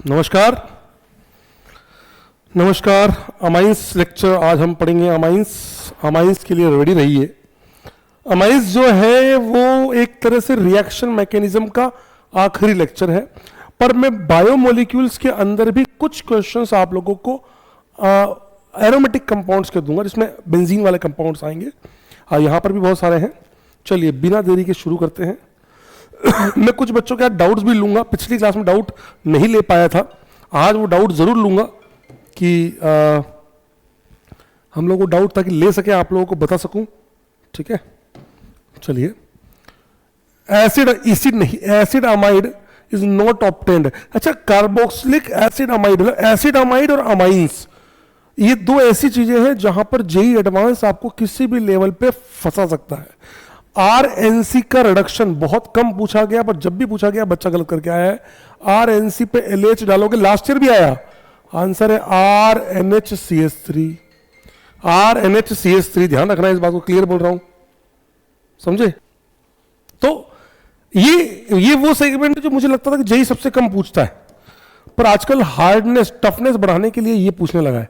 नमस्कार। नमस्कार। Amines lecture आज हम पढ़ेंगे। अमाइंस के लिए रेडी रहिए। अमाइंस जो है वो एक तरह से रिएक्शन मैकेनिज्म का आखिरी लेक्चर है, पर मैं बायोमोलिक्यूल्स के अंदर भी कुछ क्वेश्चंस आप लोगों को एरोमेटिक कंपाउंड्स के दूंगा, जिसमें बेंजीन वाले कंपाउंड्स आएंगे। यहाँ पर भी बहुत सारे हैं। चलिए बिना देरी के शुरू करते हैं। मैं कुछ बच्चों के डाउट्स भी लूंगा। पिछली क्लास में डाउट नहीं ले पाया था, आज वो डाउट जरूर लूंगा कि हम लोगों को डाउट ताकि ले सके, आप लोगों को बता सकूं। ठीक है, चलिए। एसिड नहीं, acid amide is not obtained. अच्छा, carboxylic acid amide, acid amide और अमाइंस, ये दो ऐसी चीजें हैं जहां पर जेई एडवांस आपको किसी भी लेवल पे फंसा सकता है। आरएनसी का रिडक्शन बहुत कम पूछा गया, पर जब भी पूछा गया बच्चा गलत करके आया है। आरएनसी पे एलएच डालोगे, लास्ट ईयर भी आया। आंसर है RNHCH3। RNHCH3, ध्यान रखना, इस बात को क्लियर बोल रहा हूं, समझे? तो ये वो सेगमेंट है जो मुझे लगता था कि जेई सबसे कम पूछता है, पर आजकल हार्डनेस, टफनेस बढ़ाने के लिए ये पूछने लगा है।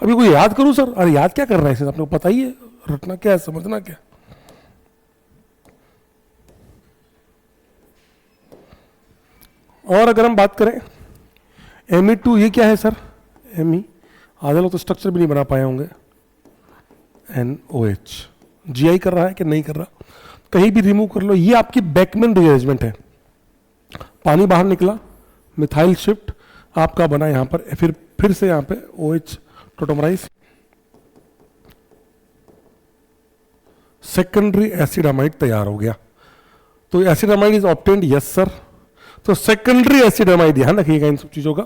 अभी कोई याद करूं सर? अरे याद क्या कर रहा है इसे, आपको पता ही है, रटना क्या है, समझना क्या। और अगर हम बात करें Me2, ये क्या है सर? Me, आधे लोग तो स्ट्रक्चर भी नहीं बना पाए होंगे। NOH, GI कर रहा है कि नहीं कर रहा, कहीं भी रिमूव कर लो। ये आपकी बैकमैन रीअरेंजमेंट है। पानी बाहर निकला, मिथाइल शिफ्ट आपका बना यहां पर, फिर से यहां पे OH tautomerise, secondary acid amide तैयार हो गया। तो acid amide is obtained, yes sir. तो सेकेंडरी एसिड अमाइड, ध्यान रखिएगा इन सब चीजों का।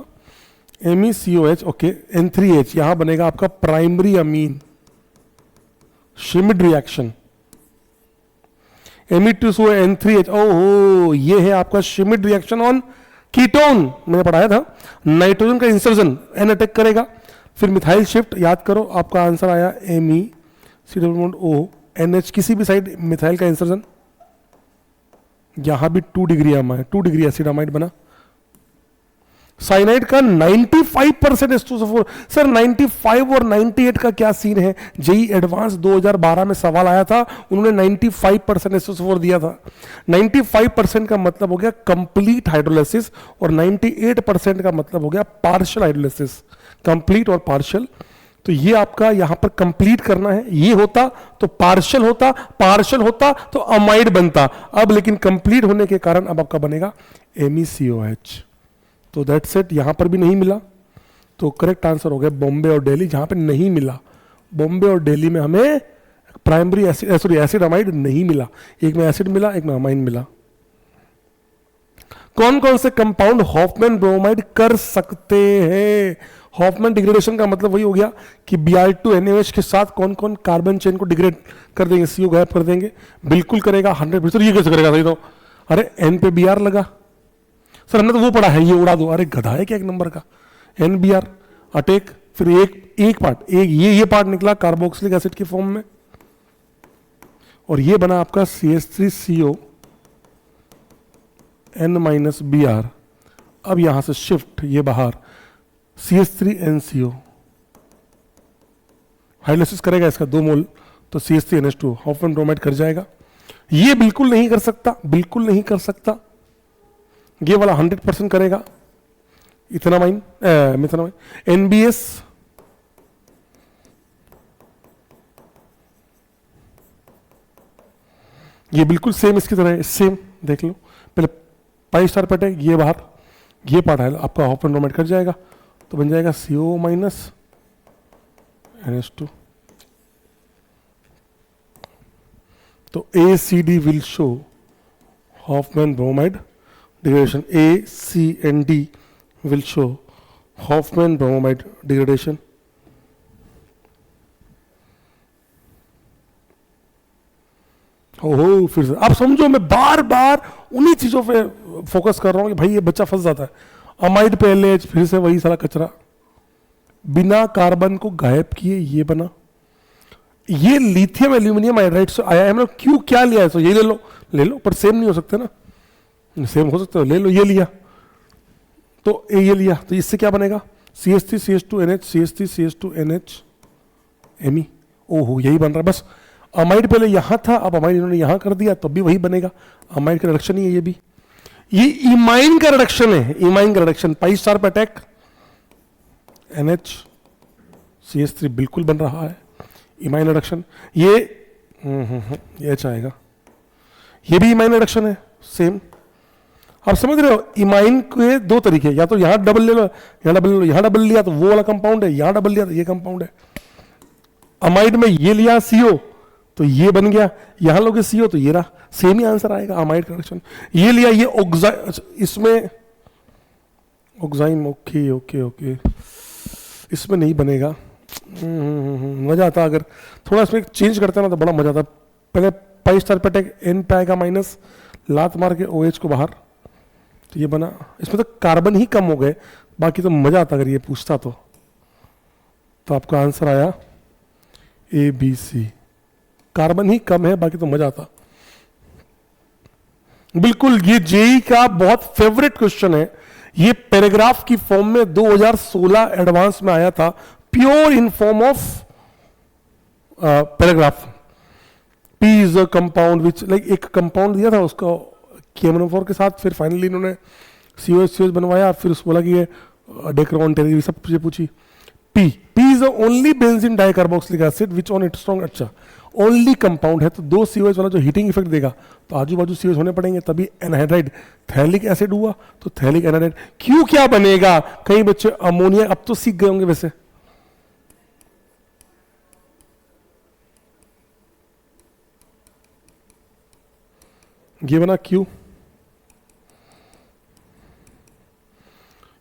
MECOH, okay. N3H यहां बनेगा आपका प्राइमरी अमीन, श्मिड रिएक्शन। Me2NH, ओहो, ये है आपका श्मिड रिएक्शन ऑन कीटोन, मैंने पढ़ाया था। नाइट्रोजन का इंसर्जन, N अटैक करेगा, फिर मिथाइल शिफ्ट, याद करो आपका आंसर आया MECONH, किसी भी साइड मिथाइल का इंसर्जन। यहां भी 2 degree amide, 2 degree acid amide बना। साइनाइड का 95% H2SO4। सर 95 और 98 का क्या सीन है? जेई एडवांस 2012 में सवाल आया था, उन्होंने 95% H2SO4 दिया था। 95% का मतलब हो गया कंप्लीट हाइड्रोलिसिस, और 98% का मतलब हो गया पार्शियल हाइड्रोलिसिस। कंप्लीट और पार्शियल, तो ये आपका यहां पर कंप्लीट करना है। ये होता तो पार्शियल होता, पार्शियल होता तो अमाइड बनता। अब लेकिन कंप्लीट होने के कारण अब आपका बनेगा MECOH। तो दैट्स इट। यहां पर भी नहीं मिला, तो करेक्ट आंसर हो गया बॉम्बे और दिल्ली। जहां पे नहीं मिला, बॉम्बे और दिल्ली में हमें प्राइमरी एसिड अमाइड नहीं मिला। एक में एसिड मिला, एक में अमाइन मिला। कौन कौन से कंपाउंड हॉफमैन ब्रोमाइड कर सकते हैं? हॉफमैन डिग्रेडेशन का मतलब वही हो गया कि Br2NaOH के साथ कौन कौन कार्बन चेन को डिग्रेड कर देंगे, CO गायब कर देंगे। बिल्कुल करेगा 100%। ये कैसे करेगा? सही तो, अरे N पे Br लगा। सर हमने तो वो पढ़ा है, ये उड़ा दो। अरे गधा है क्या एक नंबर का। NBr अटैक, फिर एक पार्ट, ये पार्ट निकला कार्बोक्सिलिक एसिड की फॉर्म में, और ये बना आपका CH3CO N-Br। अब यहां से शिफ्ट, ये बाहर CH3NCO, हाइड्रोलिसिस करेगा इसका 2 मोल, तो CH3NH2 हॉफमैन ब्रोमाइड कर जाएगा। ये बिल्कुल नहीं कर सकता, बिल्कुल नहीं कर सकता। ये वाला 100% करेगा, इथेनामाइन, मिथेनामाइन। NBS, ये बिल्कुल सेम इसकी तरह है, सेम देख लो। पहले पाई स्टार पेट है, ये बाहर, ये पार्ट है आपका हॉफमैन ब्रोमाइड कर जाएगा, तो बन जाएगा CO- NH2। तो ACD will show Hoffmann bromide degradation. ACND will show Hoffmann bromide degradation. ओहो, फिर से आप समझो, मैं बार बार उन्हीं चीजों पे फोकस कर रहा हूं कि भाई ये बच्चा फंस जाता है। अमाइड पे LH, फिर से वही सारा कचरा, बिना कार्बन को गायब किए ये बना। ये लिथियम एल्यूमिनियम हाइड्राइड से आया है। मतलब क्यों, क्या लिया है? तो ये ले लो, पर सेम नहीं हो सकते ना। सेम हो सकता है, ले लो, ये लिया तो ये लिया, तो इससे क्या बनेगा, CH3 CH2NH CH3 CH2NH Me। ओहो यही बन रहा है बस। अमाइड पहले यहां था, अब अमाइड इन्होंने यहां कर दिया, तब भी वही बनेगा। अमाइड का रिडक्शन ही है ये भी, ये इमाइन का रिडक्शन है, इमाइन का रिडक्शन। पाई स्टार पे अटैक, NH CH3 बिल्कुल बन रहा है, इमाइन रिडक्शन। ये H आएगा, ये भी इमाइन रिडक्शन है सेम। आप समझ रहे हो, इमाइन के दो तरीके, या तो यहां डबल ले लो, यहां डबल ले लो, यहां डबल लिया तो वो वाला कंपाउंड है, यहां डबल लिया तो ये कंपाउंड है। अमाइड में ये लिया CO तो ये बन गया, यहां लोगे CO तो ये रहा, सेम ही आंसर आएगा अमाइड का रिडक्शन। ये लिया, ये इसमें ऑक्साइम, ओके ओके ओके, इसमें नहीं बनेगा। मजा आता अगर थोड़ा इसमें चेंज करते ना तो बड़ा मजा आता। पहले पाई स्टार पे अटैक, N पे आएगा माइनस, लात मार के OH को बाहर, तो ये बना। इसमें तो कार्बन ही कम हो गए, बाकी तो मजा आता अगर ये पूछता तो आपका आंसर आया ABC। कार्बन ही कम है, बाकी तो मजा आता बिल्कुल। ये जेई का बहुत फेवरेट क्वेश्चन है, ये पैराग्राफ की फॉर्म में 2016 एडवांस में आया था, pure in form of paragraph. P is a compound which, like एक कंपाउंड दिया था उसका KMnO4 के साथ, फिर फाइनली इन्होंने COH बनवाया, फिर उसको बोला कि ये डेक्रोन टेरी सब चीजें पूछी। P is the only benzene dicarboxylic acid which on it's strong, अच्छा ओनली कंपाउंड है, तो दो COH वाला जो हीटिंग इफेक्ट देगा तो आजू बाजू COH होने पड़ेंगे, तभी एनहाइड्राइड थैलिक एसिड हुआ, तो थैलिक एनहाइड्राइड। क्यों क्या बनेगा, कई बच्चे अमोनिया अब तो सीख गए होंगे वैसे। ये बना Q,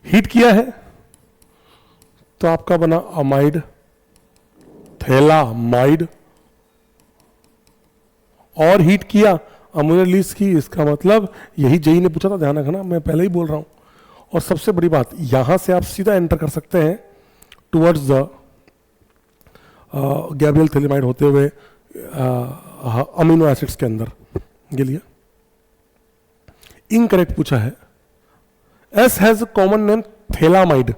हीट किया है तो आपका बना अमाइड, थैलामाइड, और हीट किया अमोनिया रिलीज की, इसका मतलब यही जेई ने पूछा था, ध्यान रखना मैं पहले ही बोल रहा हूं। और सबसे बड़ी बात, यहां से आप सीधा एंटर कर सकते हैं टुवर्ड्स द गैब्रियल थैलेमाइड होते हुए अमीनो एसिड्स के अंदर। ये लिया, इनकरेक्ट पूछा है। S has common name phthalamide,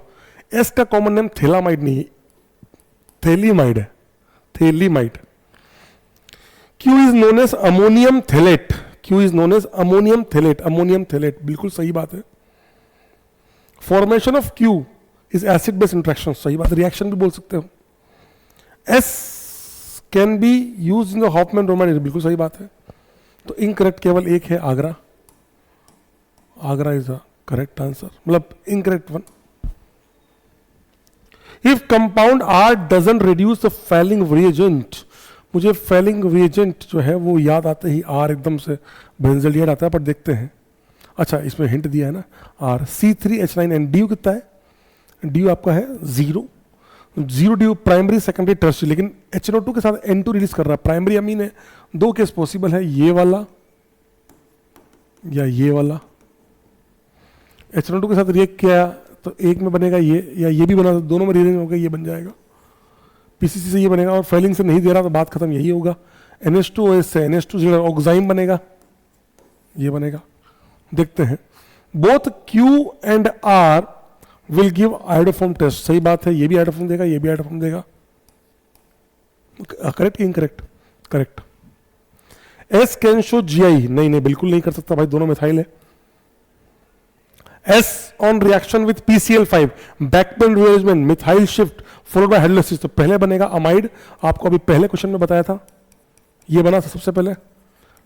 S का कॉमन नेम थैलामाइड नहीं, थैलीमाइड है, phthalimide. Q is known as ammonium phthalate, Q is known as ammonium phthalate, ammonium phthalate, बिल्कुल सही बात है। Formation of Q is acid base interaction, सही बात, reaction भी बोल सकते हो। S can be use in the Hofmann roman, बिल्कुल सही बात है। तो इनकरेक्ट केवल एक है, Agra, Agra is the correct answer, मतलब incorrect one. If compound R doesn't reduce the falling reagent, मुझे फैलिंग रिएजेंट जो है वो याद आते ही R एकदम से बेंजोलिएट आता है, पर देखते हैं। अच्छा इसमें हिंट दिया है ना, R C3H9N, ड्यू कितना है, ड्यू आपका है 0 ड्यू, प्राइमरी सेकेंडरी टर्शियरी, लेकिन HNO2 के साथ N2 रिलीज कर रहा है, प्राइमरी अमीन है। दो केस पॉसिबल है, ये वाला या ये वाला। HNO2 के साथ रिएक्ट किया तो एक में बनेगा ये, या ये भी बना, दोनों में रिएक्ट होगा, ये बन जाएगा। PCC से ये बनेगा, और फैलिंग से नहीं दे रहा तो बात खत्म, यही होगा। NH2OH से NH2 ऑक्साइम बनेगा, ये बनेगा। देखते हैं, both Q and R will give iodoform test, सही बात है, ये भी आयोडोफॉर्म देगा, ये भी आयोडोफॉर्म देगा। करेक्ट कि incorrect, correct. S can show GI, नहीं नहीं बिल्कुल नहीं कर सकता भाई, दोनों मिथाइल है। S on reaction with PCl5, backbone rearrangement, methyl shift followed by hydrolysis, तो पहले बनेगा अमाइड, आपको अभी पहले क्वेश्चन में बताया था, ये बना था सबसे पहले।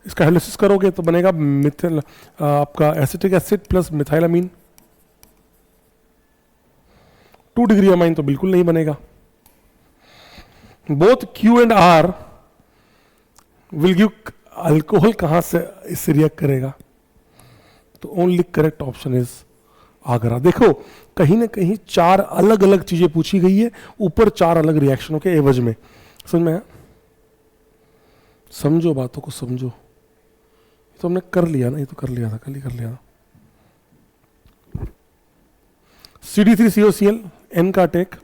इसका हाइड्रोलाइसिस करोगे तो बनेगा मिथिल, आपका acetic acid plus methylamine. 2 degree amine तो बिल्कुल नहीं बनेगा। Both Q and R will give alcohol, कहां से इससे रिएक्ट करेगा, तो only correct option is Agra. देखो कहीं ना कहीं 4 अलग अलग चीजें पूछी गई है, ऊपर 4 अलग रिएक्शनों के एवज में, समझ में आया? समझो बातों को, समझो। तो हमने कर लिया ना, ये तो कर लिया था, कल ही कर लिया था। CD3COCl, N का अटैक,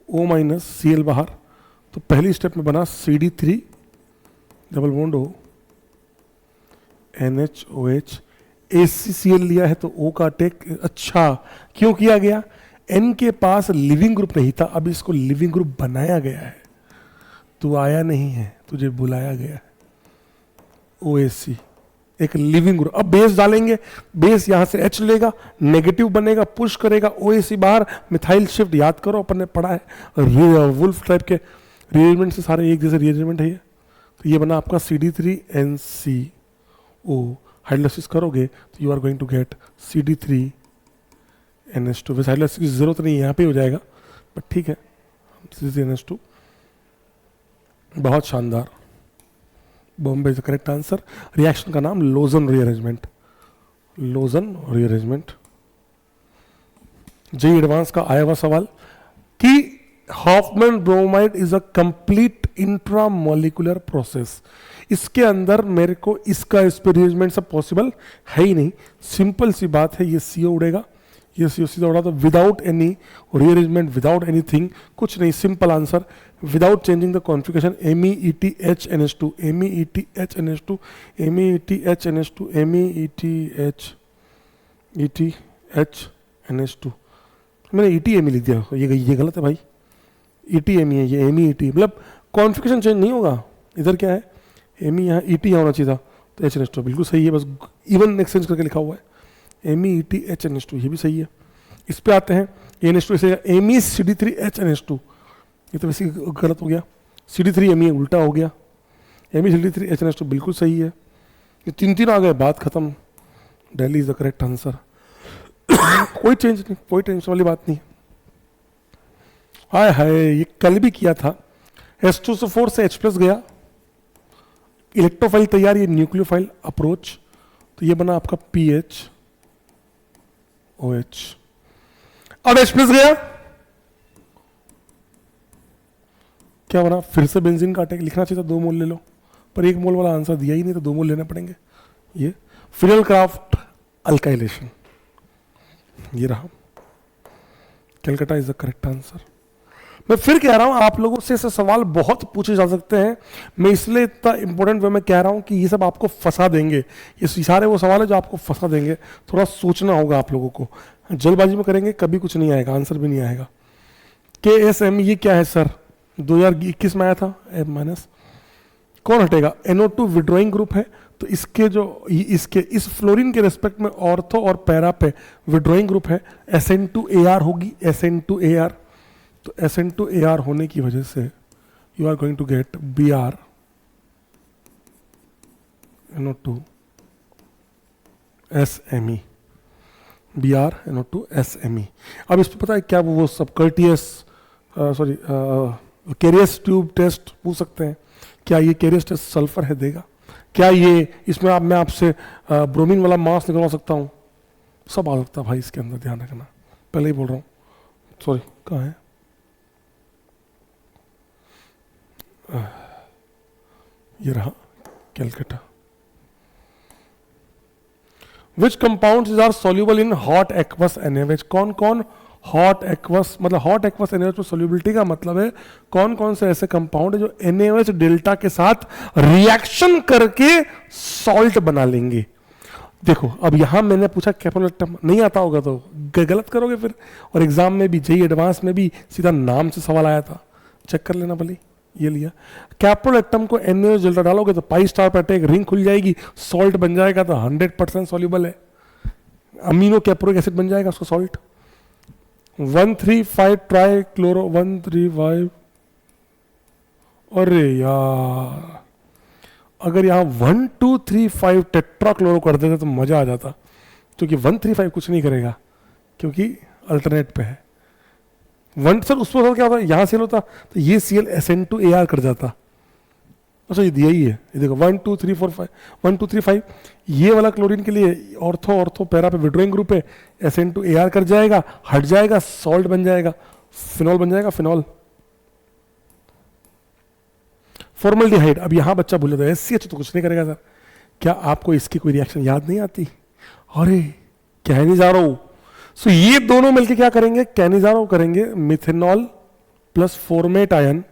O- Cl बाहर, तो पहली स्टेप में बना CD3 double bond O, NHOH, ACCl लिया है तो O का अटैक, अच्छा क्यों किया गया? N के पास लिविंग ग्रुप नहीं था, अब इसको लिविंग ग्रुप बनाया गया है। तू आया नहीं है, तुझे बुलाया गया है। OAC एक लिविंग ग्रुप। अब बेस डालेंगे, बेस यहां से H लेगा, नेगेटिव बनेगा, पुश करेगा, OAC बाहर, मिथाइल शिफ्ट, याद करो अपन ने पढ़ा है वुल्फ टाइप के रिअरेंजमेंट से सारे एक जैसे रिअरेंजमेंट है ये। तो ये बना आपका CD3NCO। हाइड्रोलाइसिस करोगे तो you are going to get CD3NH2। वैसे हाइड्रोलाइसिस की जरूरत नहीं है, यहाँ पे हो जाएगा, बट ठीक है, CD3NH2। बहुत शानदार, Bombay is the correct answer. Reaction का नाम लोजन रीअरेंजमेंट, लोजन रीअरेंजमेंट। जेई एडवांस का आया हुआ सवाल कि Hoffmann bromide is a complete intramolecular process. इसके अंदर मेरे को इसका रीअरेंजमेंट सब पॉसिबल है ही नहीं। सिंपल सी बात है, ये CO उड़ेगा, ये CO सीधा उड़ा, तो without any rearrangement, without anything, कुछ नहीं, simple answer, without changing the configuration, MEETHNH2, MEETHNH2, MEETHNH2, MEETHNH2। मैंने ETME लिख दिया, ये गलत है भाई, ETME है ये, MEET, मतलब कॉन्फ़िगरेशन चेंज नहीं होगा। इधर क्या है, ME यहाँ, ET यहाँ होना चाहिए था, तो HNH2 बिल्कुल सही है, बस इवन एक्सचेंज करके लिखा हुआ है। MEETHNH2 ये भी सही है। इस पे आते हैं, NH2 इसे MECD3HNH2, ये तो वैसे गलत हो गया, CD3ME उल्टा हो गया, MECD3HNH2 बिल्कुल सही है। ये तीन आ गए, बात खत्म, Delhi is the correct answer. कोई चेंज नहीं, कोई टेंशन वाली बात नहीं। हाय हाय, ये कल भी किया था, H2SO4 से H+ गया, इलेक्ट्रोफाइल तैयार, ये न्यूक्लियोफाइल अप्रोच, तो ये बना आपका PHOH। अब H+ गया, क्या बना, फिर से बेंजीन का अटैक। लिखना चाहिए था 2 मोल ले लो, पर 1 मोल वाला आंसर दिया ही नहीं, तो 2 मोल लेने पड़ेंगे। ये फिनल क्राफ्ट अल्काइलेशन, ये रहा, Calcutta is the correct answer. मैं फिर कह रहा हूं, आप लोगों से ऐसे सवाल बहुत पूछे जा सकते हैं, मैं इसलिए इतना इंपॉर्टेंट वे में कह रहा हूं कि ये सब आपको फंसा देंगे। ये सारे वो सवाल है जो आपको फंसा देंगे, थोड़ा सोचना होगा आप लोगों को। जल्दबाजी में करेंगे कभी कुछ नहीं आएगा, आंसर भी नहीं आएगा। KSM ये क्या है सर, 2021 में आया था M-, कौन हटेगा? NO2 विड्रॉइंग ग्रुप है, तो इसके जो इसके इस फ्लोरीन के रेस्पेक्ट में ऑर्थो और पैरा पे विड्रॉइंग ग्रुप है, SN2AR होगी, SN2AR। तो SN2AR होने की वजह से you are going to get Br NO2 SMe, Br NO2 SMe। अब इस पर पता है क्या, वो सब कैरियस ट्यूब टेस्ट पूछ सकते हैं, क्या ये कैरियस टेस्ट सल्फर है देगा? क्या ये इसमें मैं आपसे ब्रोमीन वाला मास निकलवा सकता हूँ? सब आ सकता है भाई इसके अंदर, ध्यान रखना, पहले ही बोल रहा हूँ। सॉरी, कहाँ है? ये रहा, Calcutta. Which compounds are soluble in hot aqueous NaOH? कौन कौन हॉट एक्वस, मतलब हॉट एक्वस NaOH में सॉल्युबिलिटी का मतलब है कौन कौन से ऐसे कंपाउंड है जो NaOH डेल्टा के साथ रिएक्शन करके सॉल्ट बना लेंगे। देखो, अब यहां मैंने पूछा कैप्रोलेक्टम, नहीं आता होगा तो गलत करोगे फिर, और एग्जाम में भी, जेई एडवांस में भी सीधा नाम से सवाल आया था, चेक कर लेना भले। ये लिया, कैप्रोलेक्टम को NaOH डेल्टा डालोगे तो पाई स्टार पर अटैक, रिंग खुल जाएगी, सॉल्ट बन जाएगा, तो 100% सॉल्युबल है, अमीनो कैप्रोइक एसिड बन जाएगा उसको सॉल्ट। 135 ट्राई क्लोरो 135, अरे यार अगर यहां 1235 टेट्रा क्लोरो कर देते तो मजा आ जाता, क्योंकि 135 कुछ नहीं करेगा क्योंकि अल्टरनेट पे है। सर उस पर क्या होता, यहां सेल होता तो ये Cl SN2AR कर जाता। अच्छा ये दिया ही है, ये देखो 1 2 3 4 5 1 2 3 5, ये वाला क्लोरीन के लिए ऑर्थो पैरा पे विड्रॉइंग ग्रुप है, SN2AR कर जाएगा, हट जाएगा, सॉल्ट बन जाएगा, फिनॉल बन जाएगा, फिनॉल। फॉर्मल्डिहाइड, अब यहां बच्चा भूल जाता है, SCH तो कुछ नहीं करेगा सर। क्या आपको इसकी कोई रिएक्शन याद नहीं आती? अरे कहने जा रहा हूं, सो ये दोनों मिलके क्या करेंगे, कैनिजारो करेंगे, मिथेनॉल प्लस फॉर्मेट आयन,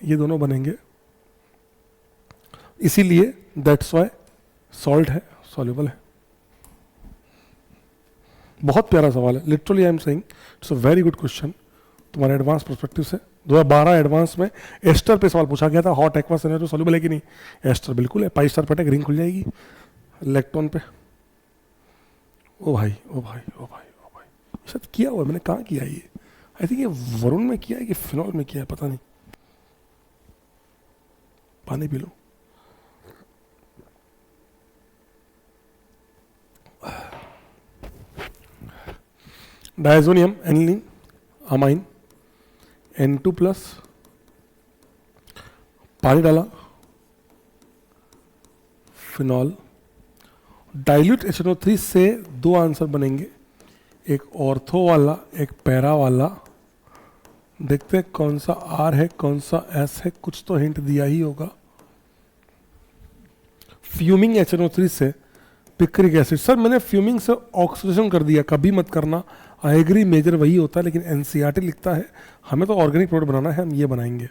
ये दोनों बनेंगे, इसीलिए दैट्स वाई सॉल्ट है, सॉल्युबल है। बहुत प्यारा सवाल है, literally I am saying it's a very good question तुम्हारे एडवांस पर्सपेक्टिव से। 2012 एडवांस में एस्टर पे सवाल पूछा गया था, हॉट एक्वा सिनेरियो सॉल्यूबल है कि नहीं, एस्टर बिल्कुल है, पाई स्टार पटेक रिंग खुल जाएगी इलेक्ट्रॉन पे। ओ भाई ओ भाई ओ भाई ओ भाई, शायद किया हुआ है मैंने, कहाँ किया ये, आई थिंक ये वरुण में किया है कि फिनॉल में किया है, पता नहीं, पानी पी लो। Diazonium aniline amine N2 plus, पानी डाला, फिनॉल, डाइल्यूट HNO3 से दो आंसर बनेंगे, एक ऑर्थो वाला एक पैरा वाला। देखते हैं कौन सा R है कौन सा S है, कुछ तो हिंट दिया ही होगा। फ्यूमिंग HNO3 से पिक्रिक एसिड, सर मैंने फ्यूमिंग से ऑक्सीडेशन कर दिया, कभी मत करना, आई एग्री मेजर वही होता है, लेकिन एनसीईआरटी लिखता है, हमें तो ऑर्गेनिक प्रोडक्ट बनाना है, हम ये बनाएंगे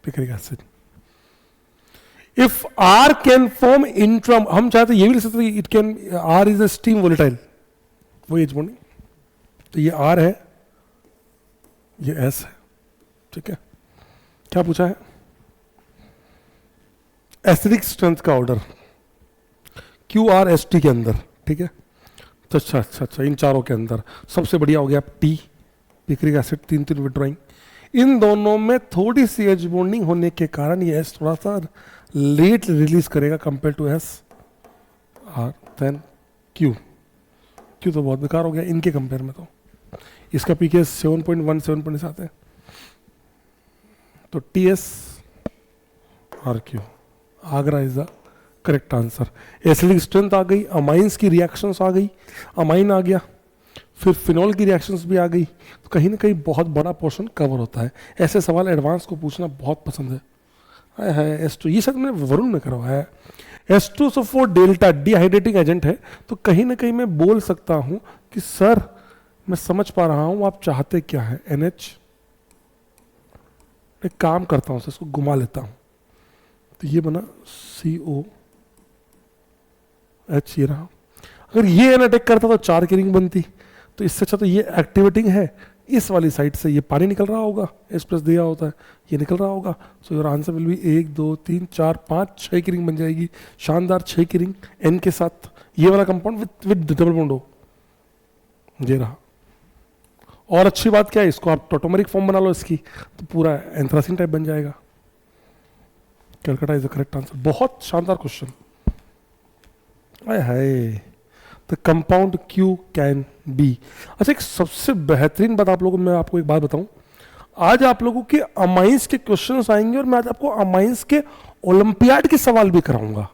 picric acid. If R can form interim, हम चाहते ये भी लिख सकते it can, R is a steam volatile, वो एच बॉन्डिंग, तो ये आर है ये एस है, ठीक है। क्या पूछा है, एसिडिक स्ट्रेंथ का ऑर्डर QRST के अंदर, ठीक है। तो अच्छा इन चारों के अंदर सबसे बढ़िया हो गया टी, पिक्रिक एसिड, 3 विड्रॉइंग। इन दोनों में थोड़ी सी एच बॉन्डिंग होने के कारण ये एस थोड़ा सा लेट रिलीज करेगा compare to S R, then Q तो बहुत बेकार हो गया इनके कंपेयर में, तो इसका पीके 7.1 7.7 आते हैं, तो TS RQ, Agra is the correct answer. Acidic strength आ गई, अमाइंस की रिएक्शंस आ गई, अमाइन आ गया, फिर फिनॉल की रिएक्शंस भी आ गई, तो कहीं ना कहीं बहुत बड़ा पोर्शन कवर होता है। ऐसे सवाल एडवांस को पूछना बहुत पसंद है। S2 ये शायद मैंने वरुण में करवाया है। H2SO4 डेल्टा डिहाइड्रेटिंग एजेंट है, तो कहीं ना कहीं मैं बोल सकता हूं कि सर मैं समझ पा रहा हूं आप चाहते क्या है, NH, एक काम करता हूं सर इसको घुमा लेता हूं, तो ये बना CO H, ये रहा। अगर ये एन अटैक करता तो 4 की रिंग बनती, तो इससे अच्छा तो ये एक्टिवेटिंग है, इस वाली साइड से ये पानी निकल रहा होगा, S+ दिया होता है, ये निकल रहा होगा, so your answer will be 1 2 3 4 5 6 की रिंग बन जाएगी, शानदार 6 की रिंग N के साथ, ये वाला कंपाउंड विद डबल बॉन्ड हो, ये रहा। और अच्छी बात क्या है, इसको आप टोटोमेरिक फॉर्म बना लो इसकी, तो पूरा एंथ्रासिन टाइप बन जाएगा। Calcutta is the correct answer, बहुत शानदार question. Hi, the compound Q can be. अच्छा, एक सबसे बेहतरीन बात आप लोगों को, मैं आपको एक बात बताऊं, आज आप लोगों के अमाइंस के क्वेश्चंस आएंगे और मैं आज आपको अमाइंस के ओलंपियाड के सवाल भी कराऊंगा,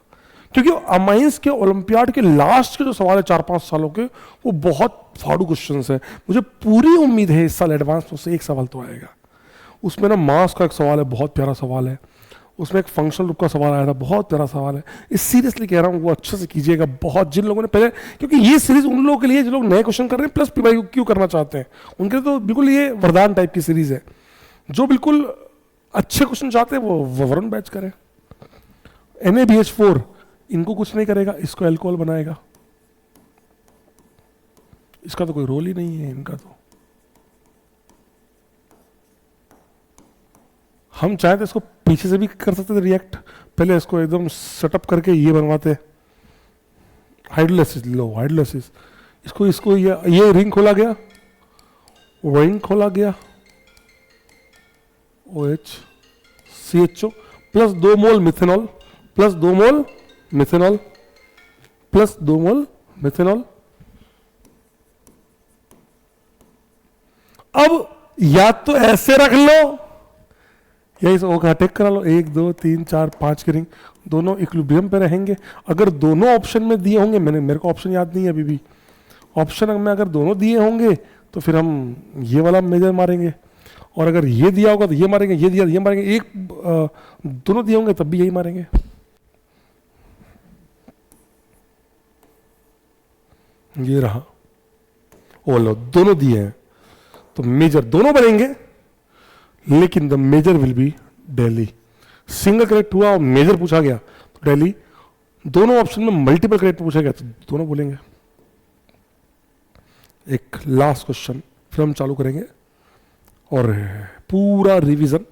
क्योंकि अमाइंस के ओलंपियाड के लास्ट के जो सवाल है 4-5 सालों के, वो बहुत फाड़ू क्वेश्चंस है। मुझे पूरी उम्मीद है इस साल एडवांस में से एक सवाल तो आएगा। उसमें ना मास का एक सवाल है, बहुत प्यारा सवाल है, उसमें एक फंक्शनल रूप का सवाल आया था, बहुत प्यारा सवाल है। इस सीरियसली कह रहा हूँ, वो अच्छे से कीजिएगा। बहुत जिन लोगों ने पहले, क्योंकि ये सीरीज उन लोगों के लिए जो लोग नए क्वेश्चन कर रहे हैं प्लस PYQ करना चाहते हैं, उनके लिए तो बिल्कुल ये वरदान टाइप की सीरीज है। जो बिल्कुल अच्छे क्वेश्चन चाहते हैं वो वरुण बैच करें। NaBH4 इनको कुछ नहीं करेगा, इसको अल्कोहल बनाएगा, इसका तो कोई रोल ही नहीं है इनका। तो हम चाहे तो इसको पीछे से भी कर सकते थे रिएक्ट, पहले इसको एकदम सेटअप करके ये बनवाते, हाइड्रोलाइसिस, लो हाइड्रोलाइसिस, इसको ये रिंग खोला गया, रिंग खोला गया, OH CHO प्लस 2 मोल मिथेनॉल प्लस 2 मोल मिथेनॉल प्लस 2 मोल मिथेनॉल। अब या तो ऐसे रख लो या इस ओका टेक करा लो, 1 2 3 4 5 की रिंग, दोनों इक्विलिब्रियम पे रहेंगे। अगर दोनों ऑप्शन में दिए होंगे, मेरे को ऑप्शन याद नहीं है अभी भी, ऑप्शन में अगर दोनों दिए होंगे तो फिर हम ये वाला मेजर मारेंगे, और अगर ये दिया होगा तो ये मारेंगे, ये दिया ये मारेंगे, एक दोनों दिए होंगे तब भी यही मारेंगे। ये रहा, ओ लो दोनों दिए हैं तो मेजर दोनों बनेंगे, लेकिन the major will be Delhi. Single correct हुआ और मेजर पूछा गया तो दिल्ली, दोनों ऑप्शन में मल्टीपल करेक्ट पूछा गया तो दोनों बोलेंगे। एक लास्ट क्वेश्चन फिर हम चालू करेंगे और पूरा revision,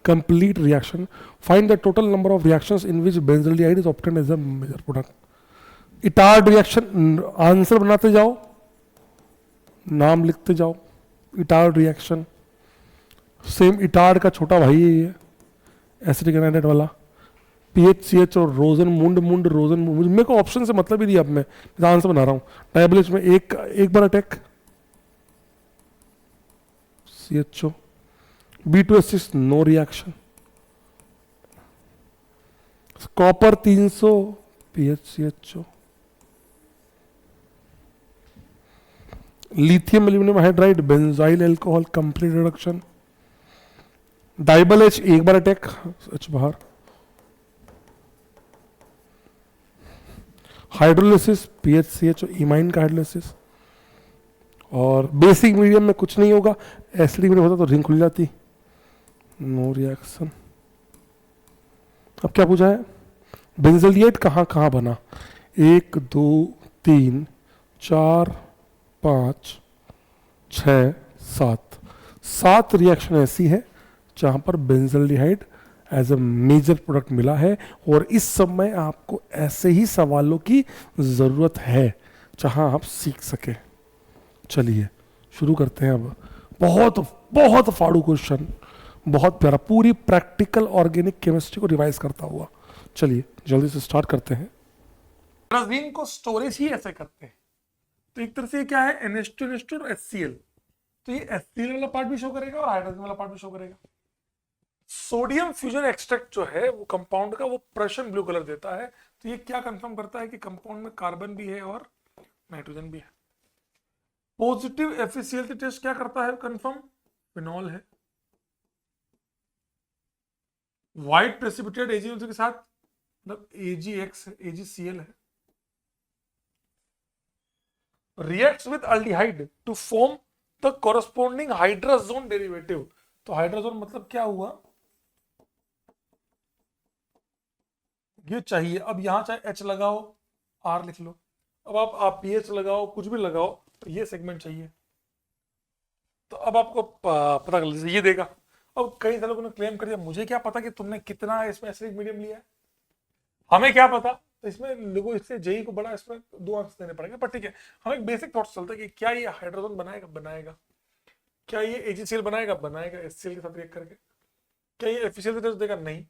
complete reaction. Find the total number of reactions in which benzaldehyde is obtained as a major product. Etard reaction, answer बनाते जाओ, नाम लिखते जाओ. इटार्ड रिएक्शन, सेम इटार्ड का छोटा भाई है ये, एसिटिक एनाइड्राइड वाला. PHCH और रोजन मुंड मुंड रोजन मुंड, मेरे को ऑप्शन से मतलब ही नहीं. अब मैं आंसर बना रहा हूँ. टैबलेट्स में एक बार attack, CHO. B2S6 no reaction. Copper 300, PHCHO. Lithium aluminium hydride, benzyl alcohol, complete reduction. DIBAL H एक बार अटैक, H बाहर. हाइड्रोलिसिस, PHCH, इमाइन का हाइड्रोलिसिस. और बेसिक मीडियम में कुछ नहीं होगा, एसिडिक मीडियम होता तो रिंग खुल जाती. No reaction. अब क्या पूछा है, बेंजल्डिहाइड कहाँ कहाँ बना. 1 2 3 4 5 6 7, 7 रिएक्शन ऐसी है जहां पर benzaldehyde as a major product मिला है. और इस समय आपको ऐसे ही सवालों की जरूरत है जहां आप सीख सके. चलिए शुरू करते हैं अब. बहुत बहुत फाड़ू क्वेश्चन, बहुत प्यारा, पूरी प्रैक्टिकल ऑर्गेनिक केमिस्ट्री को रिवाइज करता हुआ. चलिए जल्दी से स्टार्ट करते हैं. ट्रांजीन को स्टोरेज ही ऐसे करते हैं. तो एक तरह से क्या है, NH2 NH2 और HCl. तो ये HCl वाला पार्ट भी शो करेगा और हाइड्रोजन वाला पार्ट भी शो करेगा. सोडियम फ्यूजन एक्सट्रैक्ट जो है वो कंपाउंड का वो प्रशन ब्लू कलर देता है. तो ये क्या कंफर्म करता है कि कंपाउंड में कार्बन भी है और नाइट्रोजन भी है. पॉजिटिव FeCl टेस्ट क्या करता है, कंफर्म फिनॉल है. व्हाइट प्रेसिपिटेट AgO के साथ मतलब AgX है, AgCl है. Reacts with aldehyde to form the corresponding hydrazone derivative. तो हाइड्राजोन मतलब क्या हुआ, ये चाहिए. अब यहां चाहे H लगाओ, R लिख लो. अब आप PH लगाओ, कुछ भी लगाओ, तो ये सेगमेंट चाहिए. तो अब आपको पता कर लीजिए ये देगा. अब कई सारे लोगों ने क्लेम कर दिया, मुझे क्या पता कि तुमने कितना इसमें एसिडिक मीडियम लिया है, हमें क्या पता. तो इसमें लोगों, इससे जेई को बड़ा इसमें 2 आंसर देने पड़ेंगे. पर ठीक है, हमें एक बेसिक थॉट चलता है कि क्या ये हाइड्रोजन बनाएगा, बनाएगा. क्या ये AgCl बनाएगा, बनाएगा HCl के साथ रिएक्ट करके. क्या ये FeCl टेस्ट देगा, नहीं.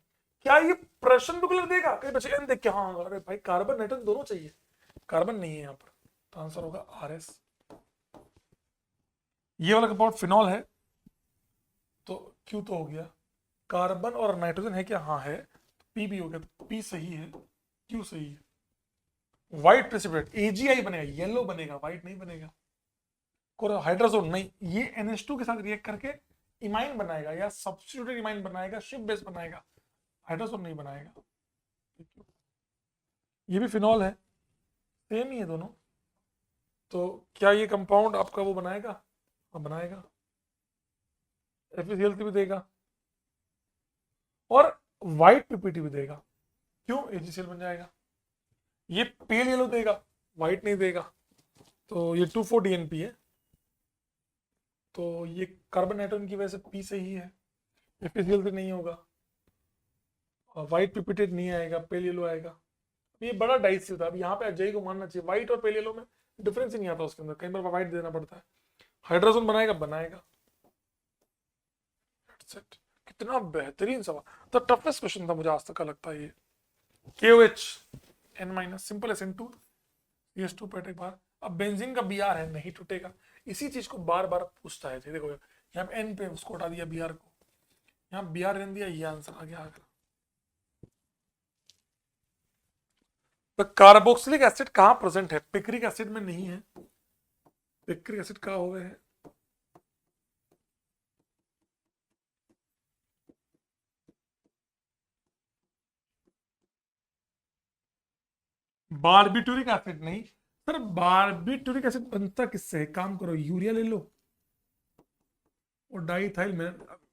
क्या ये प्रश्न कलर देगा, कई बच्चे एन देख के हाँ, अरे भाई कार्बन नाइट्रोजन दोनों चाहिए, कार्बन नहीं है यहाँ पर. तो आंसर होगा RS. ये वाला कंपाउंड फिनॉल है, तो Q तो हो गया. कार्बन और नाइट्रोजन है क्या, हाँ है. P भी हो गया, तो P सही है, Q सही है. व्हाइट प्रेसिपिटेट AgI बनेगा, येलो बनेगा, व्हाइट नहीं बनेगा. हाइड्रोजन नहीं, ये NH2 के साथ रिएक्ट करके इमाइन बनाएगा या सब्स्टिट्यूटेड इमाइन बनाएगा, शिप बेस बनाएगा, हाइड्रोजन नहीं बनाएगा. ये भी फिनॉल है, सेम ही है दोनों. तो क्या ये कंपाउंड आपका वो बनाएगा, हाँ बनाएगा. FeCl भी देगा और व्हाइट PPT भी देगा. क्यों, AgCl बन जाएगा. ये पेल येलो देगा, व्हाइट नहीं देगा. तो ये 2,4-DNP है. तो ये कार्बन नाइट्रोजन की वजह से P सही है, FeCl भी नहीं होगा, और व्हाइट PPT नहीं आएगा, पेल येलो आएगा. ये बड़ा डाइस होता है. अब यहाँ पे अजय को मानना चाहिए, व्हाइट और पेल येलो में डिफरेंस ही नहीं आता उसके अंदर, कई बार व्हाइट देना पड़ता है. हाइड्रोजन बनाएगा, बनाएगा. कितना बेहतरीन सवाल. तो टफेस्ट क्वेश्चन था मुझे आज तक का लगता है ये. KOH N- simple SN2 CH2 पे अटैक बार. अब बेंजीन का Br है, नहीं टूटेगा. इसी चीज को बार बार पूछता है. देखो यहाँ पे N पे उसको उठा दिया, Br को यहाँ Br रहने दिया, ये आंसर आ गया. कार्बोक्सिलिक एसिड कहाँ प्रेजेंट है, पिक्रिक एसिड में नहीं है. पिक्रिक एसिड कहाँ हो गए हैं, बारबिटूरिक एसिड नहीं. सर बारबिटूरिक एसिड बनता किससे है, काम करो यूरिया ले लो और डाइथाइल.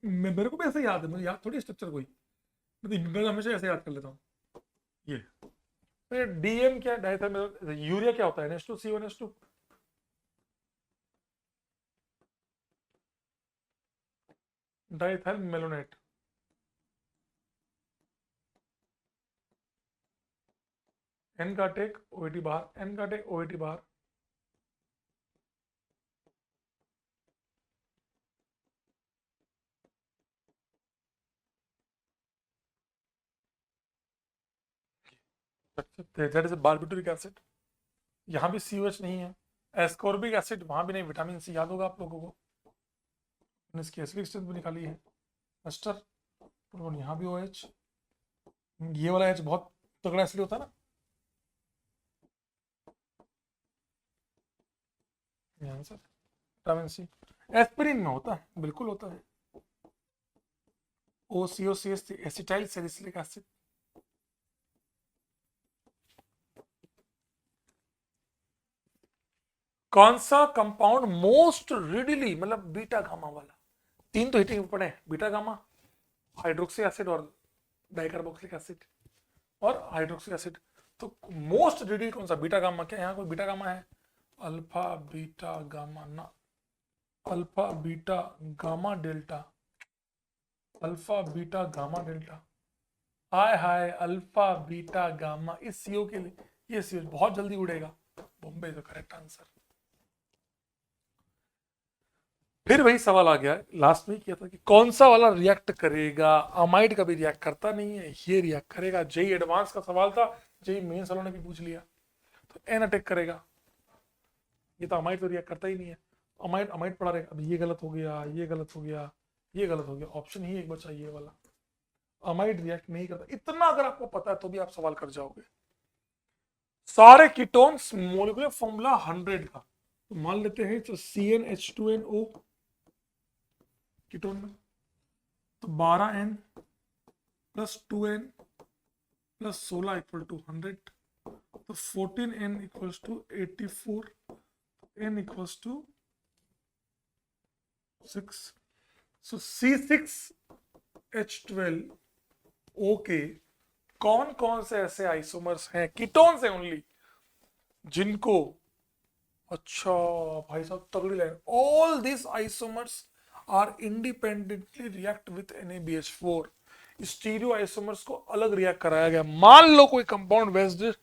मेरे को भी ऐसे याद है, मुझे याद थोड़ी स्ट्रक्चर कोई, मैं हमेशा ऐसे याद कर लेता हूँ. ये DM क्या है, डाइथाइल. यूरिया क्या होता है, NH2CO NH2. Diethyl malonate, N का टेक OAT बाहर, एन का टेक OAT बाहर, दैट इज बारबिटूरिक एसिड। यहाँ भी COH नहीं है, एस्कॉर्बिक एसिड वहां भी नहीं, विटामिन सी याद होगा आप लोगों को, इसकी एसिडिक स्ट्रेंथ भी निकाली है, एस्टर, यहाँ भी OH, ये वाला H बहुत तगड़ा एसिड होता है ना, यहाँ सर विटामिन सी एस्पिरिन में होता है, बिल्कुल होता है, OCOCH एसिटाइल सैलिसिलिक एसिड, कौन सा कंपाउंड मोस्ट रिडीली, मतलब बीटा गामा वाला, तीन तो हिटिंग पड़े, बीटा गामा, हाइड्रोक्सी एसिड और डाइकार्बोक्सिलिक एसिड और हाइड्रोक्सी एसिड, तो मोस्ट रिडीली कौन सा, बीटा गामा, क्या यहाँ कोई बीटा गामा है, अल्फा बीटा गामा ना, alpha beta gamma delta, alpha beta gamma delta, hi hi alpha beta gamma, इस CO के लिए ये CO बहुत जल्दी उड़ेगा, Bombay is the correct answer. फिर वही सवाल आ गया, लास्ट में किया था कि कौन सा वाला रिएक्ट करेगा, अमाइड कभी रिएक्ट करता नहीं है, ये रिएक्ट करेगा, जेई एडवांस का सवाल था, जेई मेंस वालों ने भी पूछ लिया, तो एन अटैक करेगा, ये तो अमाइड तो रिएक्ट करता ही नहीं है, अमाइड अमाइड पढ़ा रहेगा, अब ये गलत हो गया, ये गलत हो गया, ये गलत हो गया, ऑप्शन ही एक बचा ये वाला, अमाइड रिएक्ट नहीं करता, इतना अगर आपको पता है तो भी आप सवाल कर जाओगे। सारे कीटोन्स मोलिकुलर फॉर्मूला 100 का, तो मान लेते हैं तो CnH2nO कीटोन में, तो 12N plus 2N plus 16 equal to 100, तो 14N equals to 84, N equals to 6, so C6H12O के कौन कौन से ऐसे आइसोमर्स हैं, कीटोन से ओनली, जिनको, अच्छा भाई साहब तगड़ी line, all this isomers are independently react with NaBH4, stereo isomers को अलग रिएक्ट कराया गया, मान लो कोई कंपाउंड वेज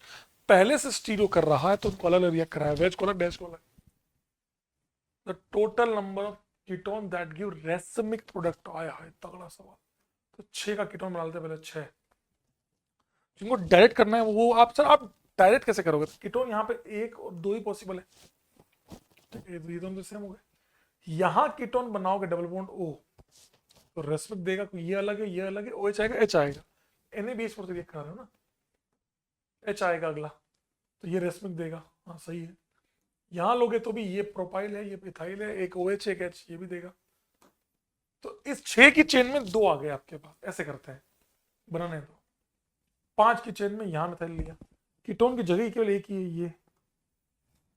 पहले से स्टीरियो कर रहा है तो उनको अलग रिएक्ट कराया, वेज को अलग, डैश को अलग, the total number of ketone that give racemic product, आया है तगड़ा सवाल, तो 6 का कीटोन बना लेते पहले, 6 जिनको डायरेक्ट करना है वो, आप सर आप डायरेक्ट कैसे करोगे, कीटोन यहाँ पे 1 और 2 ही पॉसिबल है, तो ये दोनों तो सेम हो गए, यहां कीटोन बनाओगे डबल बॉन्ड O, तो रेस्पेक्ट देगा, ये अलग है, ये अलग है, OH आएगा, H आएगा, NaBH4 से रिएक्ट करा रहे हो ना, H आएगा अगला, तो ये रेस्पेक्ट देगा, हाँ सही है, यहां लोगे तो भी ये प्रोपाइल है, ये इथाइल है, एक OH एक H, ये भी देगा, तो इस 6 की चेन में 2 आ गए आपके पास, ऐसे करते हैं बनाने दो, 5 की चेन में यहां मिथाइल लिया, कीटोन की जगह केवल एक ही है ये,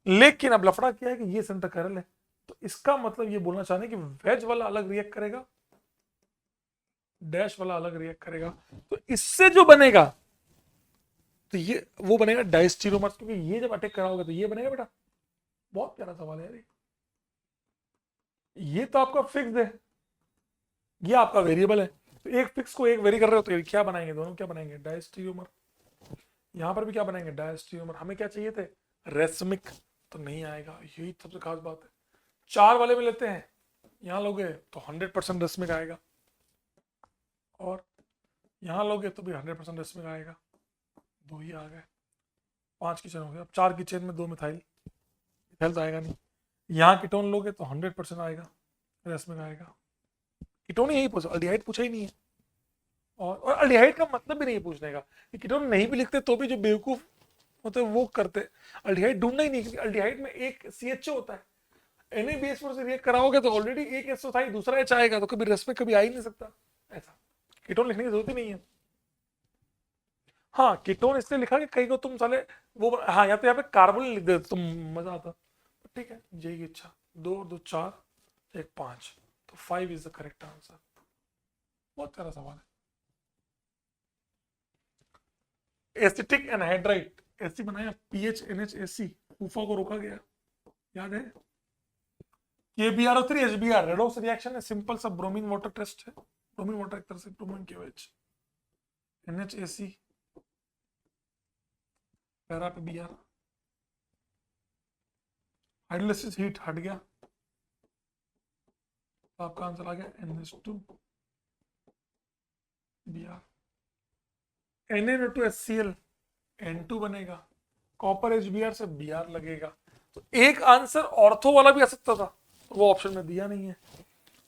लेकिन अब लफड़ा क्या है कि ये सेंटर कैरल है, तो इसका मतलब ये बोलना चाहते हैं कि वेज वाला अलग रिएक्ट करेगा, डैश वाला अलग रिएक्ट करेगा, तो इससे जो बनेगा तो ये वो बनेगा डाइस्टीरोमर, क्योंकि ये जब अटैक कराओगे तो ये बनेगा बेटा, बहुत प्यारा सवाल है यार, ये तो आपका फिक्स है, ये आपका वेरिएबल है, तो एक फिक्स को एक वेरी कर रहे हो तो क्या बनाएंगे, दोनों क्या बनाएंगे, डाइस्टीरोमर, यहां पर भी क्या बनाएंगे, डाइस्टीरोमर, हमें क्या चाहिए थे, रेसमिक, तो नहीं आएगा, यही सबसे खास बात है, 4 वाले में लेते हैं, यहां लोगे तो 100% रेसमिक आएगा, और यहां लोगे तो भी 100% रेसमिक आएगा, 2 ही आ गए, 5 की चेन हो गया, अब 4 की चेन में 2 मिथाइल, मिथाइल तो आएगा नहीं, यहाँ कीटोन लोगे तो 100% आएगा, रेसमिक आएगा, कीटोन यही पूछा, अल्डिहाइड पूछा ही नहीं है, और अल्डिहाइड का मतलब भी नहीं है पूछने का, कि कीटोन नहीं भी लिखते तो भी जो बेवकूफ होते वो करते, अल्डिहाइड ढूंढना ही नहीं, क्योंकि अल्डिहाइड में एक CHO होता है, NaBH4 से रिएक्ट कराओगे तो ऑलरेडी एक SO था, दूसरा H आएगा, तो कभी रेसमिक कभी आ ही नहीं सकता, ऐसा कीटोन लिखने की जरूरत ही नहीं है। हाँ कीटोन इसलिए लिखा कि कहीं को तुम साले वो, हाँ या तो यहाँ पे कार्बन लिख देते तुम, मजा आता, ठीक है, यही इच्छा, 2 और 2 4, 1 5, तो 5 इज द करेक्ट आंसर, बहुत प्यारा सवाल है। एसिटिक एनहाइड्राइट, एसिड बनाया PHNH AC, फूफा को रोका गया, याद है, KBrO3 HBr रेडॉक्स रिएक्शन है, सिंपल सा ब्रोमीन वाटर टेस्ट है। ब्रोमीन वाटर एक तरह से ब्रोमीन KOH, NHAC पैरा पे Br, हाइड्रोलिसिस हीट हट गया, तो आपका आंसर आ गया NH2 Br। NaN2HCl N2 बनेगा, कॉपर HBr से Br लगेगा। तो एक आंसर ऑर्थो वाला भी आ सकता था, तो वो ऑप्शन में दिया नहीं है।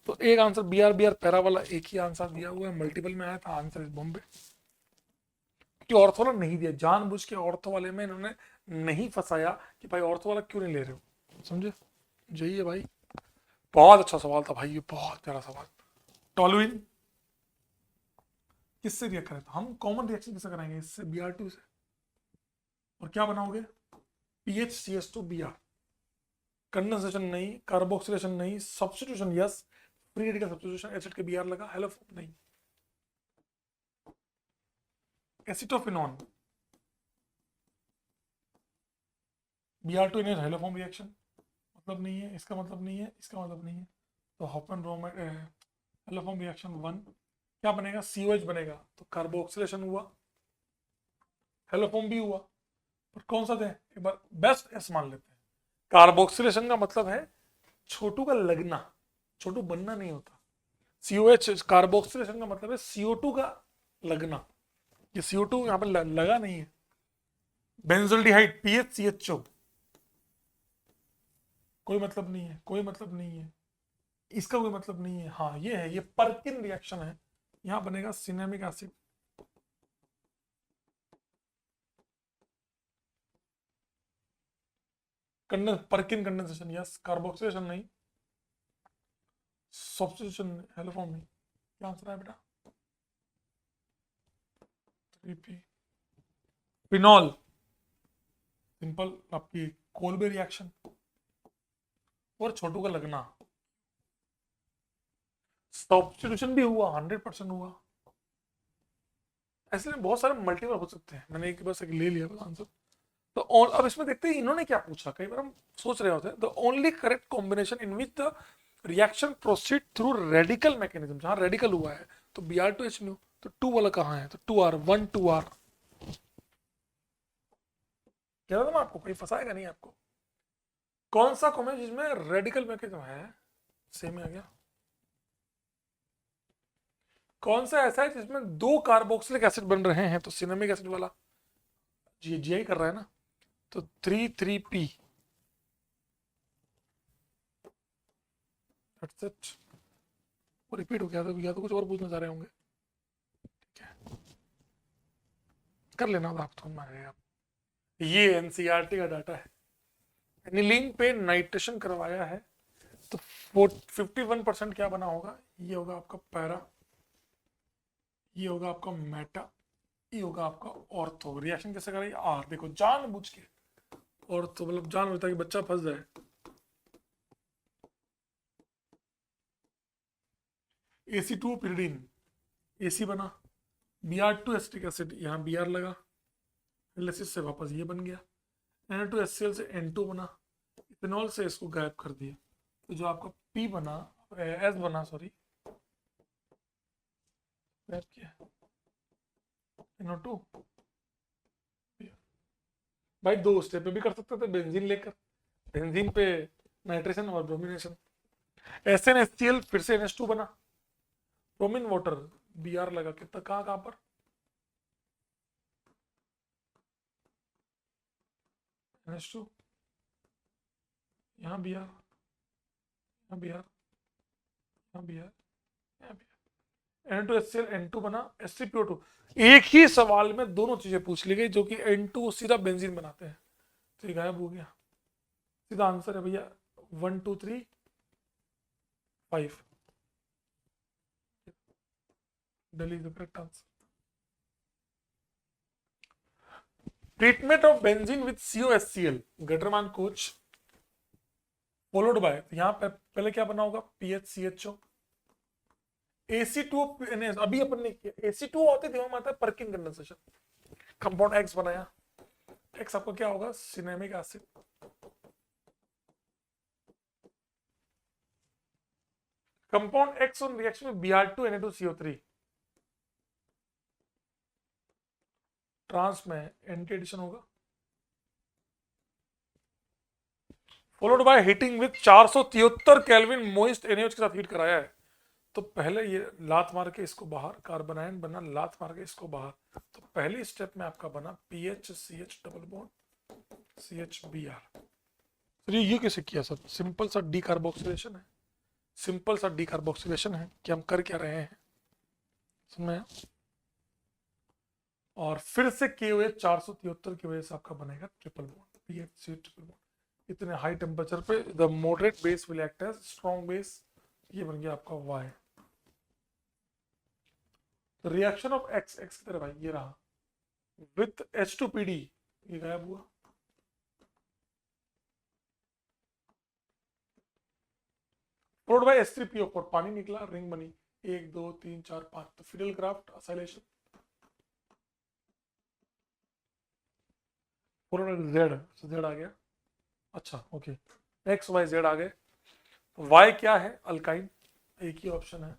तो एक आंसर Br पैरा वाला एक ही आंसर दिया हुआ है, मल्टीपल में आया था, आंसर इज बॉम्बे। कि ऑर्थो वाला नहीं दिया, जानबूझ के ऑर्थो वाले में इन्होंने नहीं फंसाया कि भाई ऑर्थो वाला क्यों नहीं ले रहे हो, समझे? यही है भाई। बहुत अच्छा सवाल था भाई, ये बहुत प्यारा सवाल। टॉलुइन किससे रिएक्ट करें? तो हम कॉमन रिएक्शन किससे कराएंगे? इससे Br2 से। और क्या बनाओगे? PHCH2Br। कंडेंसेशन नहीं, कार्बोक्सिलेशन नहीं, substitution yes, free radical substitution, acid के Br लगा, हेलोफोम नहीं। Acetophenone Br2 drainage haloform reaction, मतलब नहीं है, इसका मतलब नहीं है, इसका मतलब नहीं है। तो हॉफमैन रोमेट हेलोफोम रिएक्शन 1 क्या बनेगा? COH बनेगा। तो कार्बोक्सिलेशन हुआ, हेलोफोम भी हुआ, पर कौन सा दें? एक बार बेस्ट एस मान लेते हैं। कार्बोक्सिलेशन का मतलब है छोटू का लगना, छोटू बनना नहीं होता। COH कार्बोक्सिलेशन का मतलब है CO2 का लगना, ये CO2 यहाँ पर लगा नहीं है। बेंजोल्डिहाइड PHCHO, कोई मतलब नहीं है, कोई मतलब नहीं है, इसका कोई मतलब नहीं है। हाँ ये है, ये पर्किन रिएक्शन है, यहां बनेगा cinnamic acid. Perkin condensation yes, carboxylation नहीं, सब्स्टिट्यूशन हेलोफॉर्म नहीं। क्या आंसर है बेटा? 3P। फिनॉल सिंपल आपकी कोल्बे रिएक्शन, और छोटू का लगना। सब्स्टिट्यूशन भी हुआ, 100% हुआ। ऐसे में बहुत सारे मल्टीपल हो सकते हैं, मैंने एक बस एक ले लिया आंसर। तो अब इसमें देखते हैं इन्होंने क्या पूछा। कई बार हम सोच रहे होते हैं the only correct combination in which the reaction proceed through radical mechanism, जहां रेडिकल हुआ है। तो Br2H न्यू, तो 2 वाला कहाँ है? तो 2R 1 2R। कह रहा था मैं आपको, कोई फंसाएगा नहीं आपको। कौन सा कॉम्बिनेशन जिसमें रेडिकल मैकेनिज्म है? सेम आ गया। कौन सा ऐसा है जिसमें 2 कार्बोक्सिलिक एसिड बन रहे हैं? तो सिनेमिक एसिड वाला जी कर रहा है ना, तो 3,3P। वो रिपीट हो गया था, या तो कुछ और पूछना चाह रहे होंगे। ठीक है, कर लेना आप तो मारेगा। ये एनसीईआरटी का डाटा है। एनिलीन पे नाइट्रेशन करवाया है, तो 51% क्या बना होगा? ये होगा आपका पैरा, ये होगा आपका मेटा, ये होगा आपका ऑर्थो। रिएक्शन कैसे करें? आर देखो, जानबूझ के ऑर्थो, मतलब जानबूझ ताकि बच्चा फंस जाए। AC2 pyridine, AC बना, Br2 एसिटिक एसिड, यहाँ Br लगा, एलिसिस से वापस ये बन गया, Na2HCl से N2 बना, इथेनॉल से इसको गायब कर दिया। तो जो आपका P बना, S बना, सॉरी गायब किया, NO2। भाई 2 स्टेप पे भी कर सकते थे, बेंजीन लेकर, बेंजीन पे नाइट्रेशन और ब्रोमिनेशन। SnHCl फिर से NH2 बना, ब्रोमीन वाटर, Br लगा, कितना कहाँ पर? NH2, यहाँ Br, यहाँ Br, यहाँ Br, यहाँ Br, N2HCl N2 बना, SCPO2। एक ही सवाल में दोनों चीजें पूछ ली गई, जो कि N2 सीधा बेंजीन बनाते हैं। तो ये गायब हो गया। सीधा आंसर है भैया 1 2 3 5। Delhi is the correct answer. Treatment of benzene with COHCl, Gatterman coach, followed by, यहाँ पे पहले क्या बना होगा? PHCHO, AC2, अभी अपन ने किया AC2 होते थे, आता है पर्किन कंडेंसेशन, कंपाउंड X बनाया, X आपका क्या होगा? Cinnamic acid. Compound x on reaction में Br2Na2CO3 ट्रांस में एंटी एडिशन होगा, followed by heating with 473 kelvin moist NaOH के साथ हीट कराया है। तो पहले ये लात मार के इसको बाहर, कार्बोनाइन बना, लात मार के इसको बाहर। तो पहली स्टेप में आपका बना PHCH डबल बॉन्ड CHBr। तो ये कैसे किया सर? सिंपल सा डीकार्बोक्सिलेशन है, सिंपल सा डीकार्बोक्सिलेशन है कि हम कर क्या रहे हैं, समझ? और फिर से KOH 473 की वजह से आपका बनेगा triple bond PHC triple bond. इतने हाई टेम्परेचर पे the moderate base will act as strong base. ये बन गया आपका Y। रिएक्शन ऑफ X की तरह भाई ये रहा विथ H2PD, ये गायब हुआ। फॉलोड बाय H3PO4, पानी निकला, रिंग बनी 1 2 3 4 5। तो फिडल क्राफ्ट असाइलेशन, Z आ गया। अच्छा ओके, X Y Z आ गए। Y क्या है? अल्काइन, एक ही ऑप्शन है।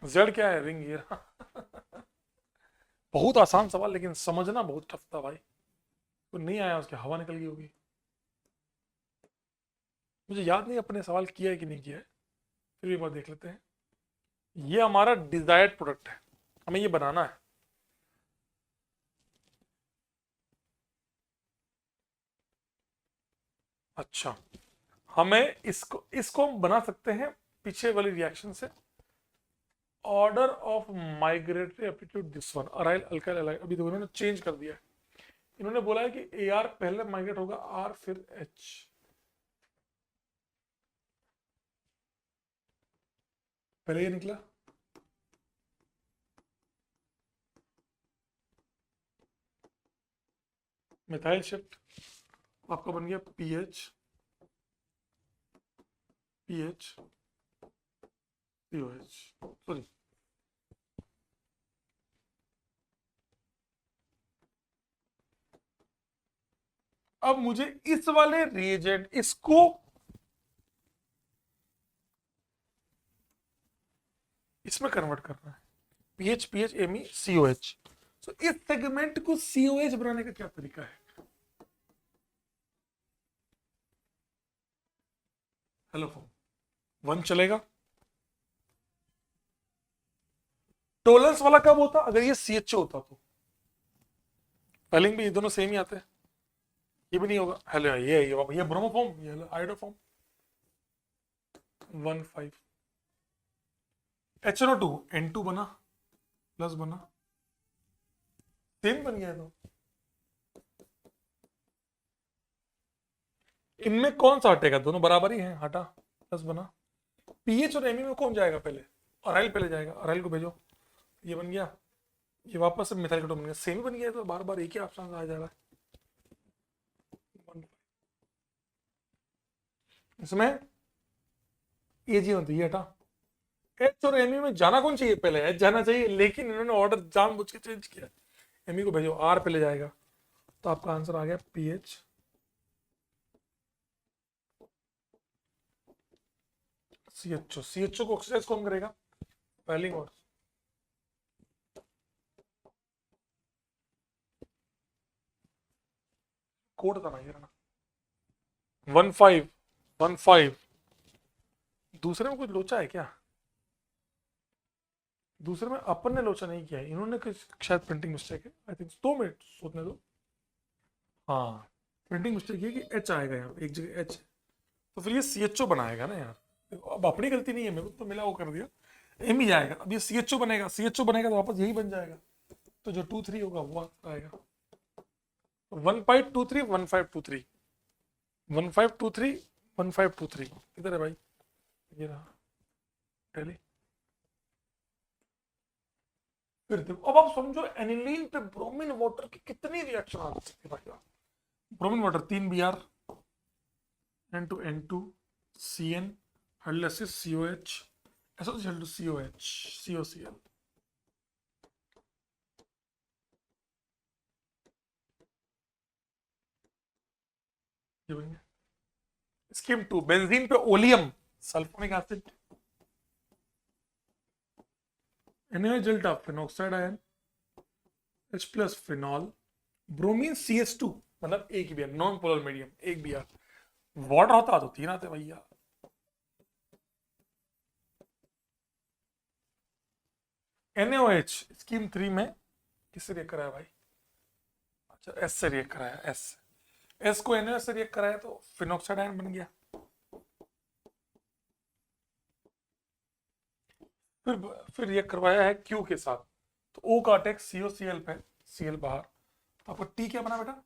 Z क्या है? रिंग, ये बहुत आसान सवाल, लेकिन समझना बहुत टफ था भाई। कोई नहीं आया, उसकी हवा निकल गई होगी। मुझे याद नहीं अपने सवाल किया है कि नहीं किया है, फिर भी एक बार देख लेते हैं। ये हमारा डिजायर्ड प्रोडक्ट है, हमें ये बनाना है। अच्छा, हमें इसको हम बना सकते हैं पीछे वाली रिएक्शन से। Order of migratory aptitude this one, aryl alkyl allyl. अभी तो इन्होंने चेंज कर दिया है, इन्होंने बोला है कि AR पहले माइग्रेट होगा, R फिर H। पहले ये निकला, मिथाइल शिफ्ट, आपका बन गया PH COH, सॉरी अब मुझे इस वाले रिएजेंट इसको इसमें कन्वर्ट करना है, PH Me COH। तो इस सेगमेंट को COH बनाने का क्या तरीका है? हेलो फॉर्म 1 चलेगा। टोलेंस वाला कब होता? अगर ये CHO होता तो। स्पेलिंग भी ये दोनों सेम ही आते हैं, ये भी नहीं होगा। हेलो, ये ब्रोमोफॉर्म, ये आयोडोफॉर्म 1,5 HNO2 N2 बना, प्लस बना, सेम बन गया। तो इनमें कौन सा हटेगा? दोनों बराबर ही हैं, हटा, प्लस बना। पीएच और एमई में कौन जाएगा पहले? अराइल पहले जाएगा, अराइल को भेजो, ये बन गया, ये वापस से मिथाइल कीटोन बन गया, सेम ही बन गया। तो बार बार एक ही ऑप्शन आ जा रहा है इसमें। ये जी होती है, हटा। एच और एमई में जाना कौन चाहिए? पहले एच जाना चाहिए, लेकिन इन्होंने ऑर्डर जानबूझ के चेंज किया। एमई को भेजो, आर पहले जाएगा। तो आपका आंसर आ गया पीएच CHO को ऑक्सीडाइज कौन करेगा? पहली और कोड था ना, ये ना 1,5 दूसरे में कुछ लोचा है क्या? दूसरे में अपन ने लोचा नहीं किया है, इन्होंने कुछ शायद प्रिंटिंग मिस्टेक है, आई थिंक। 2 मिनट सोचने दो। हाँ, प्रिंटिंग मिस्टेक है कि एच आएगा यहाँ पे, एक जगह एच है, तो फिर ये CHO बनाएगा ना यार। अब अपनी गलती नहीं है, मेरे को तो मिला वो कर दिया। एम ही जाएगा, अब ये CHO बनेगा, CHO बनेगा तो वापस यही बन जाएगा। तो जो 2,3 होगा वो आएगा 1,523 1,523 1,523 1,523। किधर है भाई? ये रहा पहले। फिर देखो, अब आप समझो एनिलीन पे ब्रोमीन वाटर की कितनी रिएक्शन आ सकती है भाई। Bromine water 3Br N2 CN hydrolysis COH associated to COH COCl। ये बन गया स्कीम 2, बेंजीन पे oleum sulphonic acid, NaOH delta phenoxide ion, H plus phenol, bromine CH2, मतलब एक भी नॉन पोलर मीडियम, एक भी वाटर होता तो 3 आते भैया। NaOH स्कीम 3 में किससे रिएक्ट कराया भाई? अच्छा S से रिएक्ट कराया, S को NaOH से रिएक्ट कराया तो फिनॉक्साइड आयन बन गया। फिर रिएक्ट करवाया है Q के साथ, तो O का अटैक COCl पे, Cl बाहर, तो आपको T क्या बना बेटा?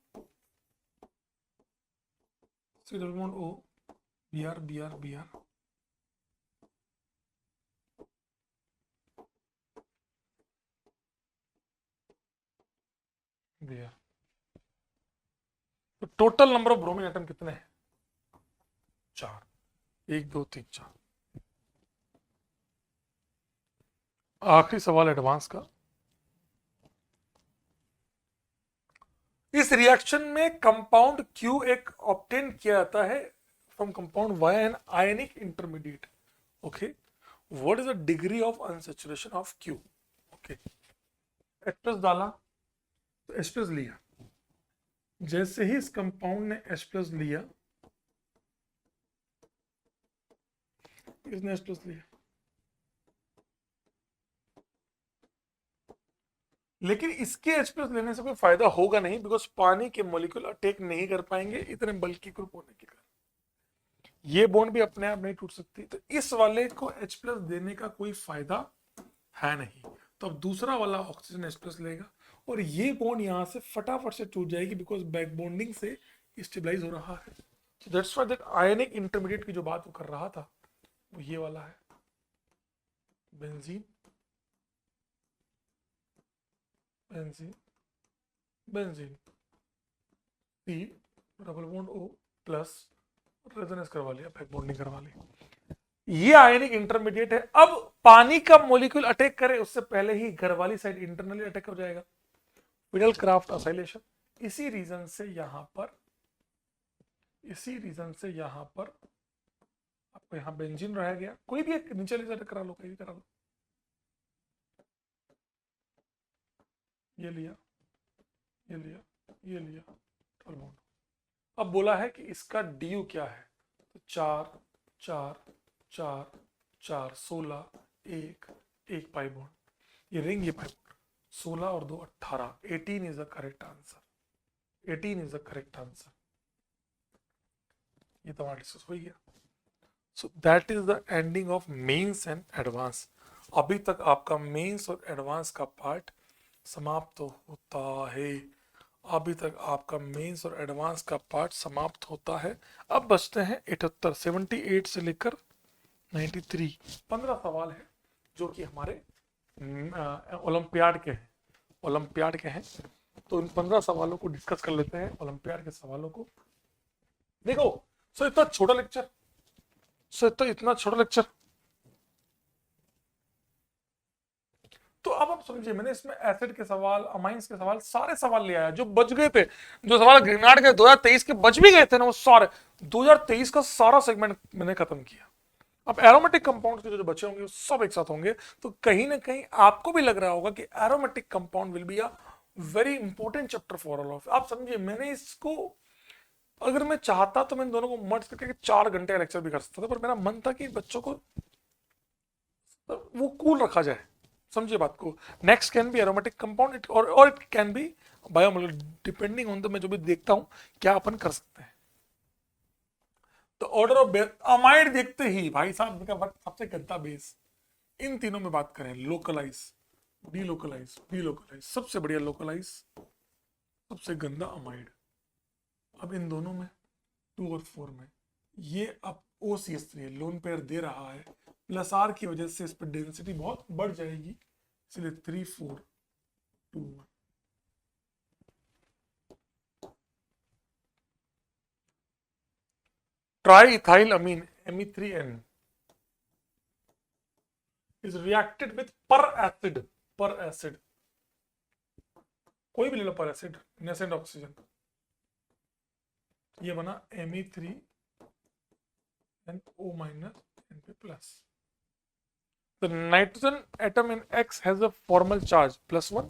C double bond O, Br Br Br, Br। तो total number of bromine atom कितने हैं? 4, 1 2 3 4। आखिरी सवाल एडवांस का, इस रिएक्शन में कंपाउंड Q एक ऑब्टेन किया जाता है from compound Y an ionic intermediate. Okay, what is the degree of unsaturation of Q? Okay, H plus डाला तो H प्लस लिया, जैसे ही इस कंपाउंड ने H प्लस लिया, इसने H प्लस लिया, लेकिन इसके H प्लस लेने से कोई फायदा होगा नहीं, बिकॉज पानी के मॉलिक्यूल अटैक नहीं कर पाएंगे इतने बल्कि ग्रुप होने के कारण। ये बॉन्ड भी अपने आप नहीं टूट सकती, तो इस वाले को H प्लस देने का कोई फायदा है नहीं। तो अब दूसरा वाला ऑक्सीजन H प्लस लेगा और ये बॉन्ड यहां से फटाफट से टूट जाएगी, बिकॉज बैक बॉन्डिंग से स्टेबलाइज हो रहा है। So that's why that ionic intermediate की जो बात वो कर रहा था वो ये वाला है, benzene benzene benzene, C double bond O plus, resonance करवा लिया, बैक बॉन्डिंग करवा ली, ये आयनिक इंटरमीडिएट है। अब पानी का मॉलिक्यूल अटैक करे उससे पहले ही घर वाली साइड इंटरनली अटैक हो जाएगा, फिडल क्राफ्ट असाइलेशन। इसी रीजन से यहां पर आपको यहां बेंजीन रह गया, कोई भी एक नीचे ले करा लो, कोई भी करा लो, ये लिया ये लिया ये लिया, डबल बॉन्ड। अब बोला है कि इसका ड्यू क्या है, तो 4 4 4 4 16, 1 1 पाई बॉन्ड, ये रिंग ये पाई बॉन्ड, 16 और 2 18, 18 is the correct answer, 18 is the correct answer. ये तो हमारा डिस्कस हो गया। So that is the ending of Mains and Advance. अभी तक आपका मेंस और एडवांस का पार्ट समाप्त होता है, अभी तक आपका मेंस और एडवांस का पार्ट समाप्त होता है। अब बचते हैं 78, 78 से लेकर 93, 15 सवाल है जो कि हमारे ओलंपियाड के हैं। तो इन 15 सवालों को डिस्कस कर लेते हैं, ओलंपियाड के सवालों को। देखो इतना छोटा लेक्चर, इतना छोटा लेक्चर, तो अब आप समझिए, मैंने इसमें एसिड के सवाल, अमाइंस के सवाल, सारे सवाल ले आया जो बच गए थे, जो सवाल ग्रीनार्ड के 2023 के बच भी गए थे ना, वो सारे 2023 का सारा सेगमेंट मैंने खत्म किया। अब एरोमेटिक कंपाउंड के जो बचे होंगे सब एक साथ होंगे, तो कहीं ना कहीं आपको भी लग रहा होगा कि aromatic compound will be a very important chapter for all of. आप समझिए, मैंने इसको, अगर मैं चाहता तो मैं दोनों को मर्ज करके 4 घंटे का लेक्चर भी कर सकता था, पर मेरा मन था कि बच्चों को वो कूल रखा जाए। समझिए बात को, next can be aromatic compound और it can be biomolecular, depending on the, मैं जो भी देखता हूं क्या अपन कर सकते हैं। तो ऑर्डर ऑफ बेस, अमाइड देखते ही भाई साहब का वक्त सबसे गंदा बेस। इन तीनों में बात करें, लोकलाइज, डीलोकलाइज, सबसे बढ़िया लोकलाइज, सबसे गंदा अमाइड। अब इन दोनों में 2 और 4 में ये अब OCH3 लोन पेयर दे रहा है, प्लस R की वजह से इस पर डेंसिटी बहुत बढ़ जाएगी, इसलिए 3 4 2 1। Triethylamine Me3N is reacted with per acid, कोई भी ले लो पर एसिड, नेसेंट ऑक्सीजन, ये बना Me3 NO minus NP plus. The nitrogen atom in X has a formal charge +1.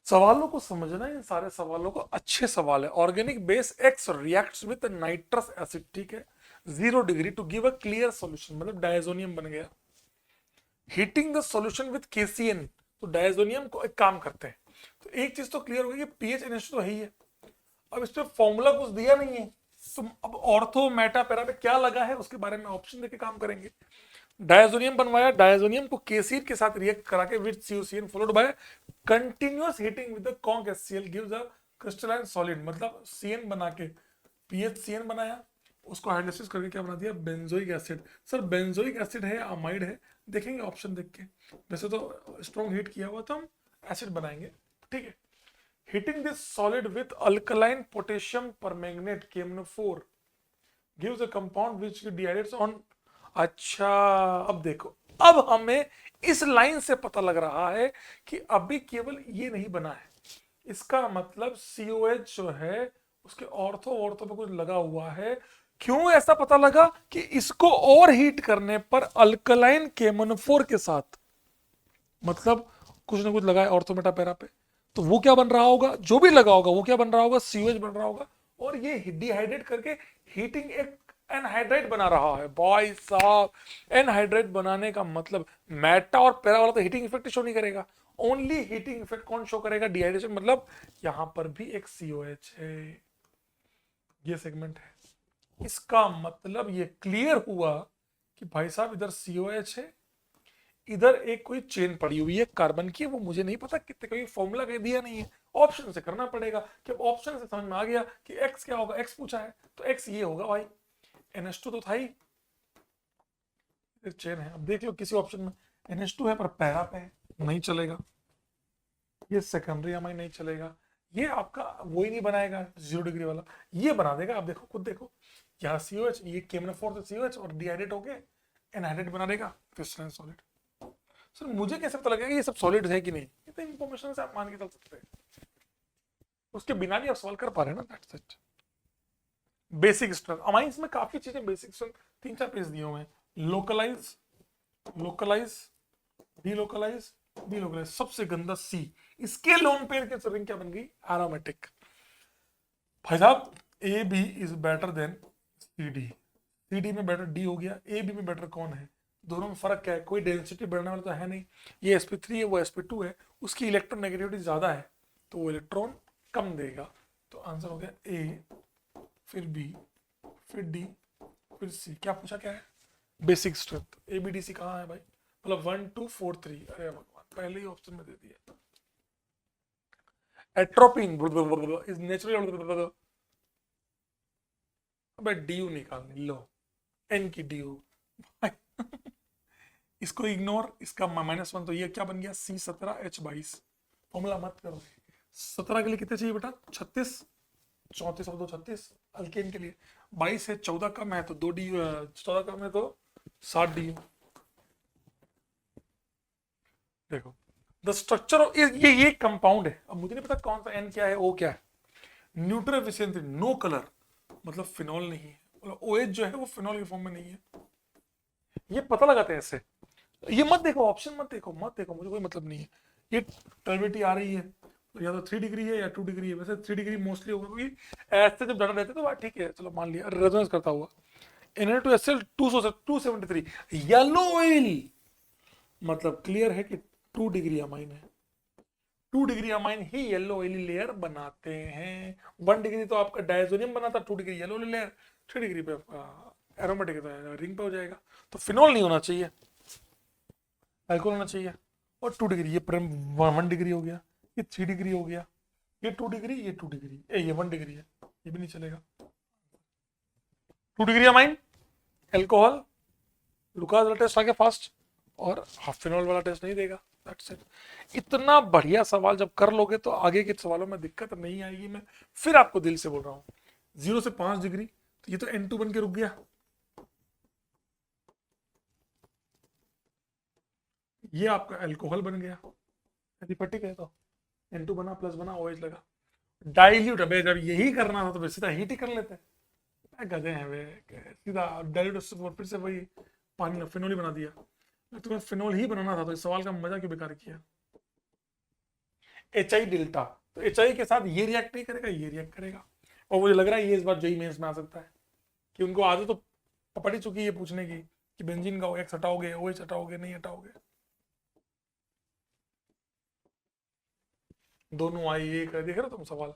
सवालों को समझना, इन सारे सवालों को अच्छे सवाल है। Organic base X reacts with nitrous acid, ठीक है, 0 degree to give a clear solution, मतलब डायजोनियम बन गया। Heating the solution with KCN, तो डायजोनियम को एक काम करते हैं। तो एक चीज तो क्लियर होगी कि पीएच NH तो है ही है। अब इस पे फॉर्मूला कुछ दिया नहीं है, तो अब ऑर्थो मेटा पैरा पे क्या लगा है उसके बारे में ऑप्शन देके काम करेंगे। डायजोनियम बनवाया, डायजोनियम को केसीन के साथ रिएक्ट करा के with CuCN followed by continuous heating with the conc HCl gives a crystalline solid, मतलब CN बना के PHCN बनाया, उसको हाइड्रोलाइसिस करके क्या बना दिया, benzoic acid. Sir benzoic acid है या अमाइड है, देखेंगे ऑप्शन देख के। वैसे तो स्ट्रॉन्ग हीट किया हुआ तो हम एसिड बनाएंगे, ठीक है। Heating this solid with alkaline potassium permanganate KMnO4 gives a compound which dehydrates on। अच्छा, अब देखो, अब हमें इस लाइन से पता लग रहा है कि अभी केवल ये नहीं बना है, इसका मतलब COH जो है उसके ऑर्थो पे कुछ लगा हुआ है। क्यों ऐसा पता लगा कि इसको और हीट करने पर अल्कलाइन KMnO4 के साथ, मतलब कुछ ना कुछ लगा है ऑर्थो मेटा पैरा पे, तो वो क्या बन रहा होगा, जो भी लगा होगा वो क्या बन रहा होगा, COH बन रहा होगा, और ये डिहाइड्रेट करके हीटिंग एक एनहाइड्राइड बना रहा है। भाई साहब, एनहाइड्राइड बनाने का मतलब मेटा और पैरा वाला तो हीटिंग इफेक्ट शो नहीं करेगा, ओनली हीटिंग इफेक्ट कौन शो करेगा, डिहाइड्रेशन, मतलब यहां पर भी एक COH है, ये सेगमेंट है। इसका मतलब ये क्लियर हुआ कि भाई साहब इधर COH है, इधर एक कोई चेन पड़ी हुई है कार्बन की, वो मुझे नहीं पता कितने, कोई फॉर्मूला कहीं दिया नहीं है, ऑप्शन से करना पड़ेगा। कि ऑप्शन से समझ में आ गया कि x क्या होगा, x पूछा है तो x ये होगा भाई, NH2 तो था ही, चेन है। अब देख लो किसी ऑप्शन में NH2 है पर पैरा पे है, नहीं चलेगा, ये सेकेंडरी अमाइन नहीं चलेगा, ये आपका वो ही नहीं बनाएगा 0 डिग्री वाला, ये बना देगा। आप देखो, खुद देखो, यहाँ COH, ये KMnO4 से COH और डिहाइड्रेट होके एनहाइड्रेट बना देगा क्रिस्टलाइन सॉलिड। सर मुझे कैसे पता लगेगा ये सब सॉलिड है कि नहीं, ये तो इंफॉर्मेशन से आप मान के चल सकते हैं, उसके बिना भी आप सवाल कर पा रहे हैं ना, that's it. Basic strength, amines में काफी चीजें बेसिक स्ट्रेंथ 3-4 पेज दिए हुए हैं। लोकलाइज, लोकलाइज, डीलोकलाइज, डीलोकलाइज, सबसे गंदा C, इसके लोन पेयर के रिंग क्या बन गई, एरोमेटिक। भाई साहब AB is better than CD, CD में बेटर D हो गया, AB में बेटर कौन है, दोनों में फर्क क्या है, कोई डेंसिटी बढ़ने वाला तो है नहीं, ये sp3 है वो sp2 है, उसकी इलेक्ट्रोनेगेटिविटी ज्यादा है तो वो इलेक्ट्रॉन कम देगा। तो आंसर हो गया A, फिर B, फिर D, फिर C। क्या पूछा, क्या है, बेसिक स्ट्रेंथ। ABDC कहाँ है भाई, मतलब 1 2 4 3, अरे भगवान, पहले ही ऑप्शन में दे दिया। एट्रोपिन इज नेचुरल, अबे DU निकालनी, लो N की DU इसको इग्नोर, इसका -1, तो ये क्या बन गया, C17H22। फॉर्मूला मत करो, 17 के लिए कितने चाहिए बेटा, 36, 34 और 2 36, अल्केन के लिए 22 है, 14 कम है तो 2 डी, 14 कम है तो 7 DU। देखो द स्ट्रक्चर ऑफ ये कंपाउंड है, अब मुझे नहीं पता कौन सा N क्या है, O क्या है। न्यूट्रल एफिशिएंसी, नो कलर, मतलब फिनॉल नहीं है, मतलब OH जो है वो फिनॉल के फॉर्म में नहीं है, ये पता लगाते हैं ऐसे। ये मत देखो, ऑप्शन मत देखो, मत देखो, मुझे कोई मतलब नहीं है। ये टर्बिलिटी आ रही है तो या तो 3 डिग्री है या 2 डिग्री है, वैसे 3 डिग्री मोस्टली होगा क्योंकि ऐसे जब डाटा रहते तो बात ठीक है, चलो मान लिया, रेजोनेंस करता हुआ। Na2HCl 273, येलो ऑयल, मतलब क्लियर है कि 2 डिग्री अमाइन है, 2 डिग्री अमाइन ही येलो ऑयली लेयर बनाते हैं। 1 डिग्री तो आपका डायजोनियम बनाता, 2 डिग्री येलो लेयर, 3 डिग्री पे आपका एरोमेटिक रिंग पे हो जाएगा। तो फिनॉल नहीं होना चाहिए, अल्कोहल होना चाहिए। और 2 डिग्री, ये 1 डिग्री हो गया, ये 3 डिग्री हो गया, ये 2 डिग्री, ये 2 डिग्री, ये 1 डिग्री है, ये भी नहीं चलेगा। 2 डिग्री अमाइन अल्कोहल, लुकास वाला टेस्ट आ गया फास्ट, और हाफ फिनॉल वाला टेस्ट नहीं देगा, दैट्स इट। इतना बढ़िया सवाल जब कर लोगे तो आगे के सवालों में दिक्कत नहीं आएगी। मैं फिर आपको दिल से बोल रहा हूँ, 0 से 5 डिग्री, तो ये तो N2 बन के रुक गया, ये आपका अल्कोहल बन गया, एलिफेटिक है तो N2 बना, प्लस बना, OH लगा। डाइल्यूट, अबे जब यही करना था तो फिर सीधा हीट ही कर लेते। क्या गधे हैं वे, सीधा डाइल्यूट फिर से वही पानी फिनोल ही बना दिया। तुम्हें फिनोल ही बनाना था तो इस सवाल का मजा क्यों बेकार किया। एच आई डेल्टा, तो एच आई के साथ ये रिएक्ट नहीं करेगा, ये रिएक्ट करेगा। और मुझे लग रहा है ये इस बार जेई मेंस में आ सकता है, कि उनको आदत तो पड़ ही चुकी है पूछने की कि बेंजीन का OH हटाओगे, OH हटाओगे, नहीं हटाओगे। दोनों आई एक, देख रहे हो तुम सवाल।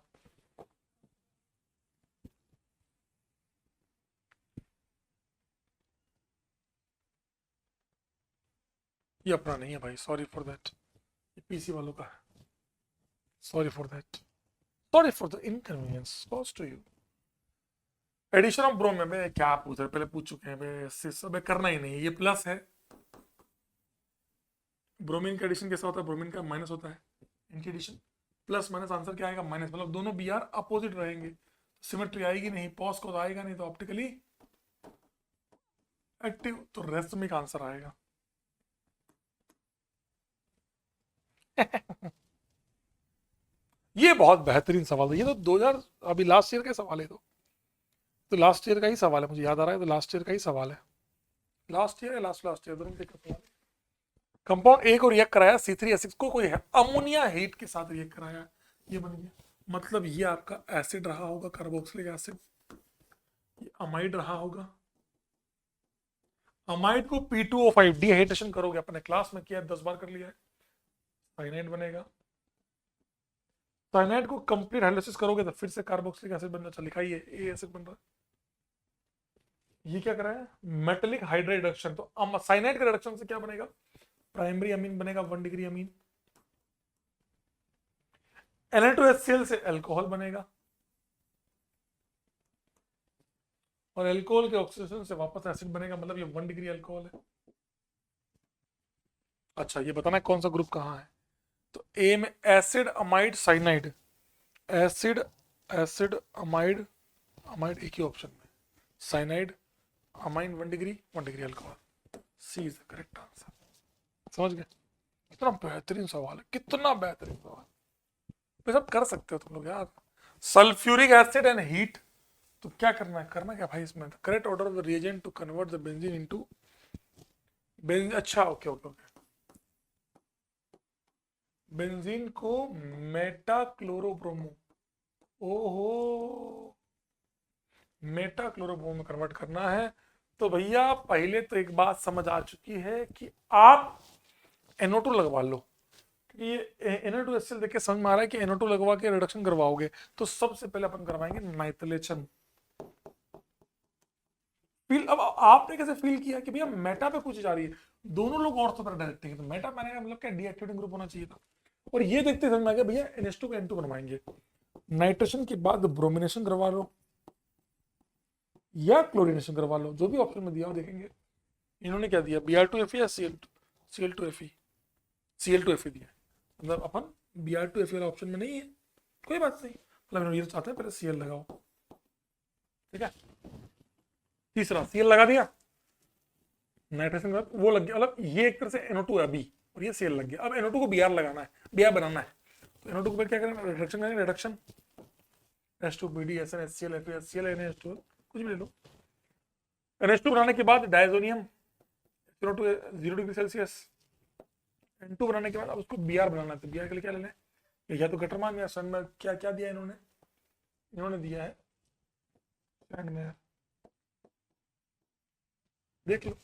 ये अपना नहीं है भाई, सॉरी फॉर दैट, ये पीसी वालों का है। Sorry for that, sorry for the inconvenience cause to you. Addition of ब्रोम में क्या पूछ रहे, पहले पूछ चुके हैं बे, सब करना ही नहीं, ये प्लस है। ब्रोमीन का एडिशन कैसा होता है, ब्रोमीन का माइनस होता है, इनकी एडिशन प्लस माइनस आंसर क्या आएगा, माइनस, मतलब दोनों बी आर अपोजिट रहेंगे, सिमेट्री आएगी नहीं, पॉज को आएगा नहीं, तो ऑप्टिकली एक्टिव, तो रेसमिक आंसर आएगा। ये बहुत बेहतरीन सवाल है, ये तो 2000 अभी लास्ट ईयर का सवाल है, तो लास्ट ईयर का ही सवाल है, मुझे याद आ रहा है, तो लास्ट ईयर का ही सवाल है, लास्ट ईयर या लास्ट ईयर दोनों का सवाल है। कंपाउंड ए को रिएक्ट कराया C3H6 को, कोई है अमोनिया हेट के साथ रिएक्ट कराया, ये बन गया, मतलब ये आपका एसिड रहा होगा, कार्बोक्सिलिक एसिड, ये अमाइड रहा होगा। अमाइड को P2O5 डिहाइड्रेशन करोगे, अपने क्लास में किया 10 बार कर लिया है, साइनाइड बनेगा। साइनाइड को कंप्लीट हाइड्रोलिसिस करोगे तो फिर से कार्बोक्सिलिक एसिड बन जाता, लिखा ही है ए एसिड बन रहा है। ये क्या कर रहा है, मेटेलिक हाइड्राइड रिडक्शन, तो साइनाइड के रिडक्शन से क्या बनेगा, प्राइमरी अमीन बनेगा 1 डिग्री अमीन। Na2HCl से अल्कोहल बनेगा, और अल्कोहल के ऑक्सीडेशन से वापस एसिड बनेगा, मतलब ये 1 डिग्री अल्कोहल है। अच्छा ये बताना है कौन सा ग्रुप कहाँ है, तो ए में acid amide cyanide, acid acid amide, amide एक ही ऑप्शन में, cyanide amine 1 degree alcohol, C is the correct answer. समझ गए, कितना बेहतरीन सवाल है, कितना बेहतरीन सवाल, ये सब कर सकते हो तुम लोग यार। सल्फ्यूरिक एसिड एंड हीट, तो क्या करना है, करना क्या भाई इसमें, correct order of the reagent to convert the benzene into benzene, अच्छा ओके ओके ओके, बेंजीन को मेटाक्लोरोब्रोमो, ओहो मेटाक्लोरोब्रोमो में कन्वर्ट करना है। तो भैया पहले तो एक बात समझ आ चुकी है कि आप NO2 लगवा लो, ये Na2HCl देख के समझ में आ रहा है कि NO2 लगवा के रिडक्शन करवाओगे, तो सबसे पहले अपन करवाएंगे नाइट्रेशन। फील, अब आपने कैसे फील किया कि भैया मेटा पे पूछी जा रही है, दोनों लोग ऑर्थो पर डायरेक्ट है, तो मेटा मैंने का मतलब क्या डीएक्टिवेटिंग ग्रुप होना चाहिए था, और ये देखते समझ में आ गया भैया NH2 का N2 बनवाएंगे, नाइट्रेशन के बाद ब्रोमिनेशन करवा लो या क्लोरिनेशन करवा लो, जो भी ऑप्शन में दिया हो देखेंगे। इन्होंने क्या दिया, Br2Fe या Cl2Fe, Cl2Fe दिया, मतलब अपन Br2Fe वाला ऑप्शन में नहीं है, कोई बात नहीं, मतलब ये चाहते हैं पहले Cl लगाओ, ठीक है। तीसरा Cl लगा दिया, नाइट्रेशन वो लग गया, मतलब ये एक तरह से NO2 है अभी, और ये Cl लग गया, अब NO2 को Br लगाना है, Br बनाना है, तो NO2 को क्या करेंगे, रिडक्शन करेंगे, reduction H2BD SnHCl FeHCl NH2 कुछ भी ले लो, NH2 बनाने के बाद डायजोनियम 0 डिग्री सेल्सियस, N2 बनाने के बाद अब उसको Br बनाना है, तो Br के लिए क्या लेना है, या तो गटरमान या सन में, क्या क्या दिया इन्होंने दिया है सैंड में, देख लो।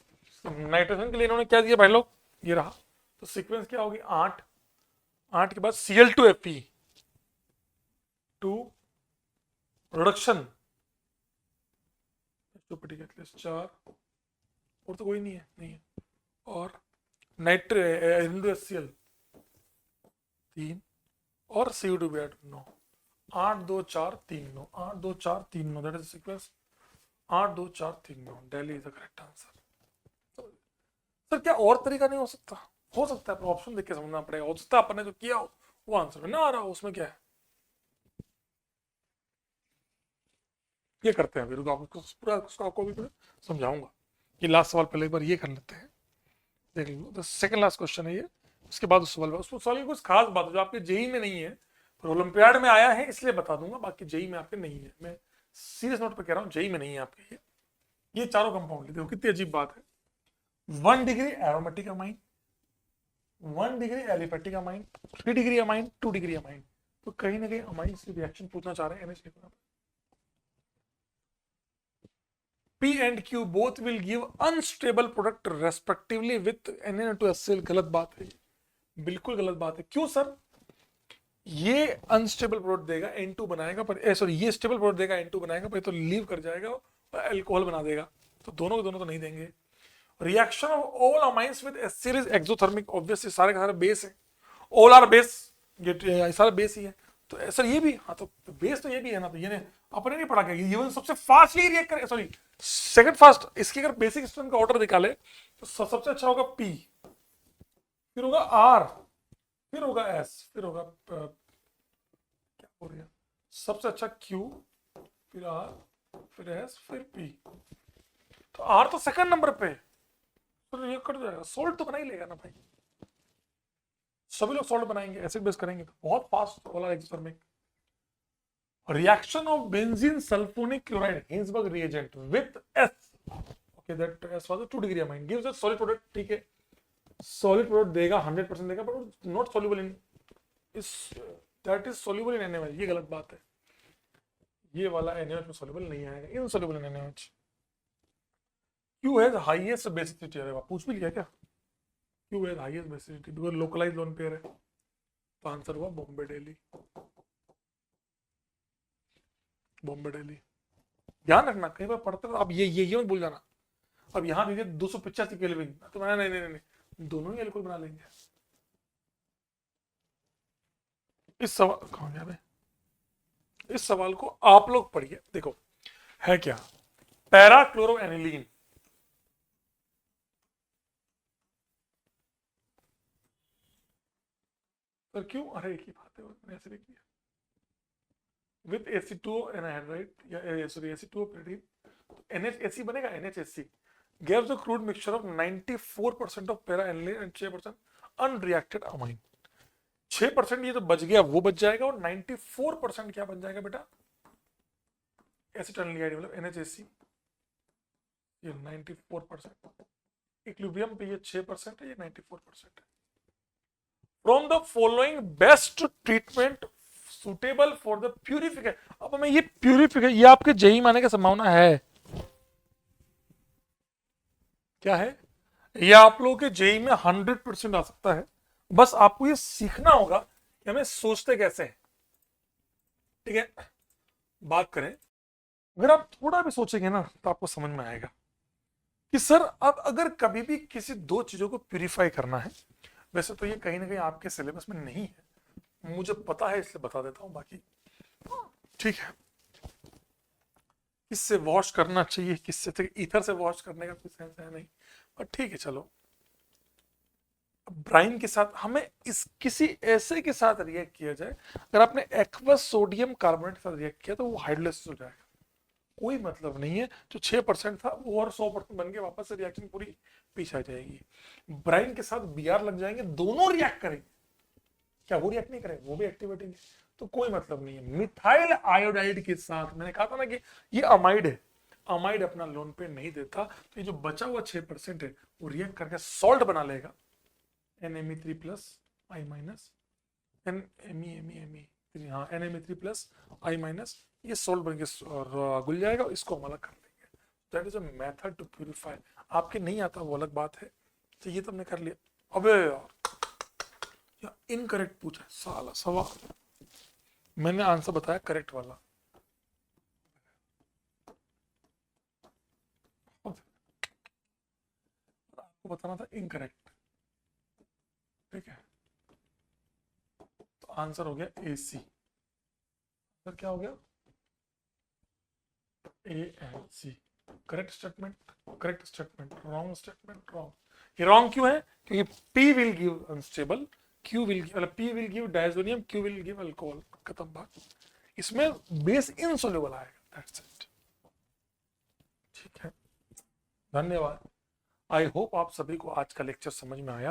नाइट्रोजन के लिए इन्होंने क्या दिया भाई लोग, ये रहा, तो सीक्वेंस क्या होगी 8 के बाद Cl2Fe 2 रिडक्शन 4, और तो कोई नहीं है, और NaHCl 3 और CO2 9, 8 2 4 3 9, 8 2 4 3 9, that is sequence 8 2 4 3 9, Delhi is the correct answer. Sir क्या और तरीका नहीं हो सकता, हो सकता है, पर ऑप्शन देख के समझना पड़ेगा, हो सकता है अपन ने जो किया हो वो आंसर में ना आ रहा हो, उसमें क्या है, ये करते हैं, फिर आपको पूरा आपको भी समझाऊंगा कि लास्ट सवाल पहले एक बार ये कर लेते हैं, देख लो, तो सेकंड लास्ट क्वेश्चन है ये, उसके बाद उस सवाल की कुछ खास बात है जो आपके जेई में नहीं है, पर ओलंपियाड में आया है इसलिए बता दूंगा, बाकी जेई में आपके नहीं है। मैं सीरियस नोट पे कह रहा हूँ, जेई में नहीं है आपके ये चारों कंपाउंड। देखो कितनी अजीब बात है। 1 degree aromatic amine, 1 degree aliphatic amine, 3 degree amine, 2 degree amine. तो कहीं ना कहीं अमाइन से रिएक्शन पूछना चाह रहे हैं। NH लिखना, P and Q both will give unstable product respectively with Na2HCl। गलत बात है, बिल्कुल गलत बात है। क्यों सर? ये अनस्टेबल प्रोडक्ट देगा N2 बनाएगा, पर सॉरी ये स्टेबल प्रोडक्ट देगा N2 बनाएगा, पर तो लीव कर जाएगा और अल्कोहल बना देगा। तो दोनों के दोनों तो नहीं देंगे। Reaction of all amines with HCl is exothermic. Obviously सारे का सारे बेस है, ऑल आर बेस, ये सारा बेस ही है। तो सर ये भी, हाँ तो बेस तो ये भी है ना, तो ये अपने नहीं पढ़ा क्या? ये सबसे फास्ट ही रिएक्ट करे, सॉरी सेकंड फास्ट। इसकी अगर बेसिक स्ट्रेंथ का ऑर्डर निकाले तो सबसे अच्छा होगा P, फिर होगा R, फिर होगा S, फिर होगा क्या हो रहा है, सबसे अच्छा Q, फिर R, फिर S, फिर P। तो R तो सेकंड नंबर पे, तो ये कट जाएगा। सोल्ट तो बना ही लेगा ना भाई, सभी लोग सोल्ट बनाएंगे, एसिड बेस करेंगे तो बहुत फास्ट वाला exothermic. Reaction of benzene sulphonic chloride Hinsberg reagent with S, okay that S was 2 degree amine, gives a solid product. ठीक है, सॉलिड प्रोडक्ट देगा, 100% देगा, बट नॉट सॉल्युबल इन इस, that is soluble in NaOH। ये गलत बात है, ये वाला NaOH में सॉल्युबल नहीं आएगा, insoluble in NaOH। Q has highest basicity. अरे वाह, पूछ भी लिया क्या? Q has highest basicity because localised lone pair है। तो आंसर हुआ बॉम्बे दिल्ली, बॉम्बे दिल्ली। ध्यान रखना, कई बार पढ़ते हो आप ये मत भूल जाना। अब यहाँ दीजिए 285 केल्विन, तो मैंने नहीं, दोनों ही अल्कोहल बना लेंगे। इस सवाल कहाँ गया भाई? इस सवाल को आप लोग पढ़िए। देखो है क्या, पैरा क्लोरो एनिलीन, सर क्यों? अरे एक ही बात है, मैंने ऐसे लिख दिया विद Ac2 एनहाइड्राइड या सॉरी Ac2 प्रोटीन, NHAC बनेगा। NHAC gives a crude mixture of 94% of para aniline and 6% unreacted amine। 6% ये तो बच गया, वो बच जाएगा, और 94% क्या बन जाएगा बेटा? एसिटाइलडिहाइड, मतलब NHAC। ये 94%, इक्विलिब्रियम पे ये 6% है, ये 94% है। From the following best treatment suitable for the purification. अब हमें ये प्यूरिफिकेशन, ये आपके जेई में आने की संभावना है, क्या है? ये आप लोगों के जेई में 100% आ सकता है। बस आपको ये सीखना होगा कि हमें सोचते कैसे हैं। ठीक है, बात करें, अगर आप थोड़ा भी सोचेंगे ना तो आपको समझ में आएगा कि सर अब अगर कभी भी किसी दो चीजों को प्यूरिफाई करना है, वैसे तो ये कहीं ना कहीं आपके सिलेबस में नहीं है, मुझे पता है इसलिए बता देता हूं, बाकी ठीक है। किससे वॉश करना चाहिए, किससे, ईथर से वॉश करने का कोई सेंस है नहीं, पर ठीक है चलो। ब्राइन के साथ हमें इस किसी ऐसे के साथ रिएक्ट किया जाए, अगर आपने एक्वस सोडियम कार्बोनेट के साथ रिएक्ट किया तो वो हाइड्रोलाइसिस हो जाएगा, कोई मतलब नहीं है। जो 6% था वो और 100% बन के वापस से रिएक्शन पूरी पीछे आ जाएगी। ब्राइन के साथ Br लग जाएंगे, दोनों रिएक्ट करेंगे, क्या वो रिएक्ट नहीं करेंगे? वो भी एक्टिवेटिंग है, तो कोई मतलब नहीं है। मिथाइल आयोडाइड के साथ, मैंने कहा था ना कि ये अमाइड है, अमाइड अपना लोन पे नहीं देता, तो ये जो बचा हुआ 6% है वो रिएक्ट करके सॉल्ट बना लेगा, NMe3 plus I minus NMe3, हाँ NMe3 प्लस I माइनस, ये सॉल्ट बन के घुल जाएगा, इसको हम अलग कर लेंगे। That is a method to purify. आपके नहीं आता वो अलग बात है, तो ये तो हमने कर लिया। अबे यार इनकरेक्ट पूछा साला सवाल, मैंने आंसर बताया करेक्ट वाला। आपको बताना था इनकरेक्ट, ठीक है। तो आंसर हो गया AC। सर क्या हो गया? ANC। Correct statement, correct statement, wrong statement, wrong. ये रॉन्ग क्यों है? क्योंकि P will give unstable, Q will give, मतलब P will give diazonium, Q will give alcohol, खत्म बात। इसमें बेस इनसोल्युबल आएगा, दैट्स इट। ठीक है, धन्यवाद। आई होप आप सभी को आज का लेक्चर समझ में आया।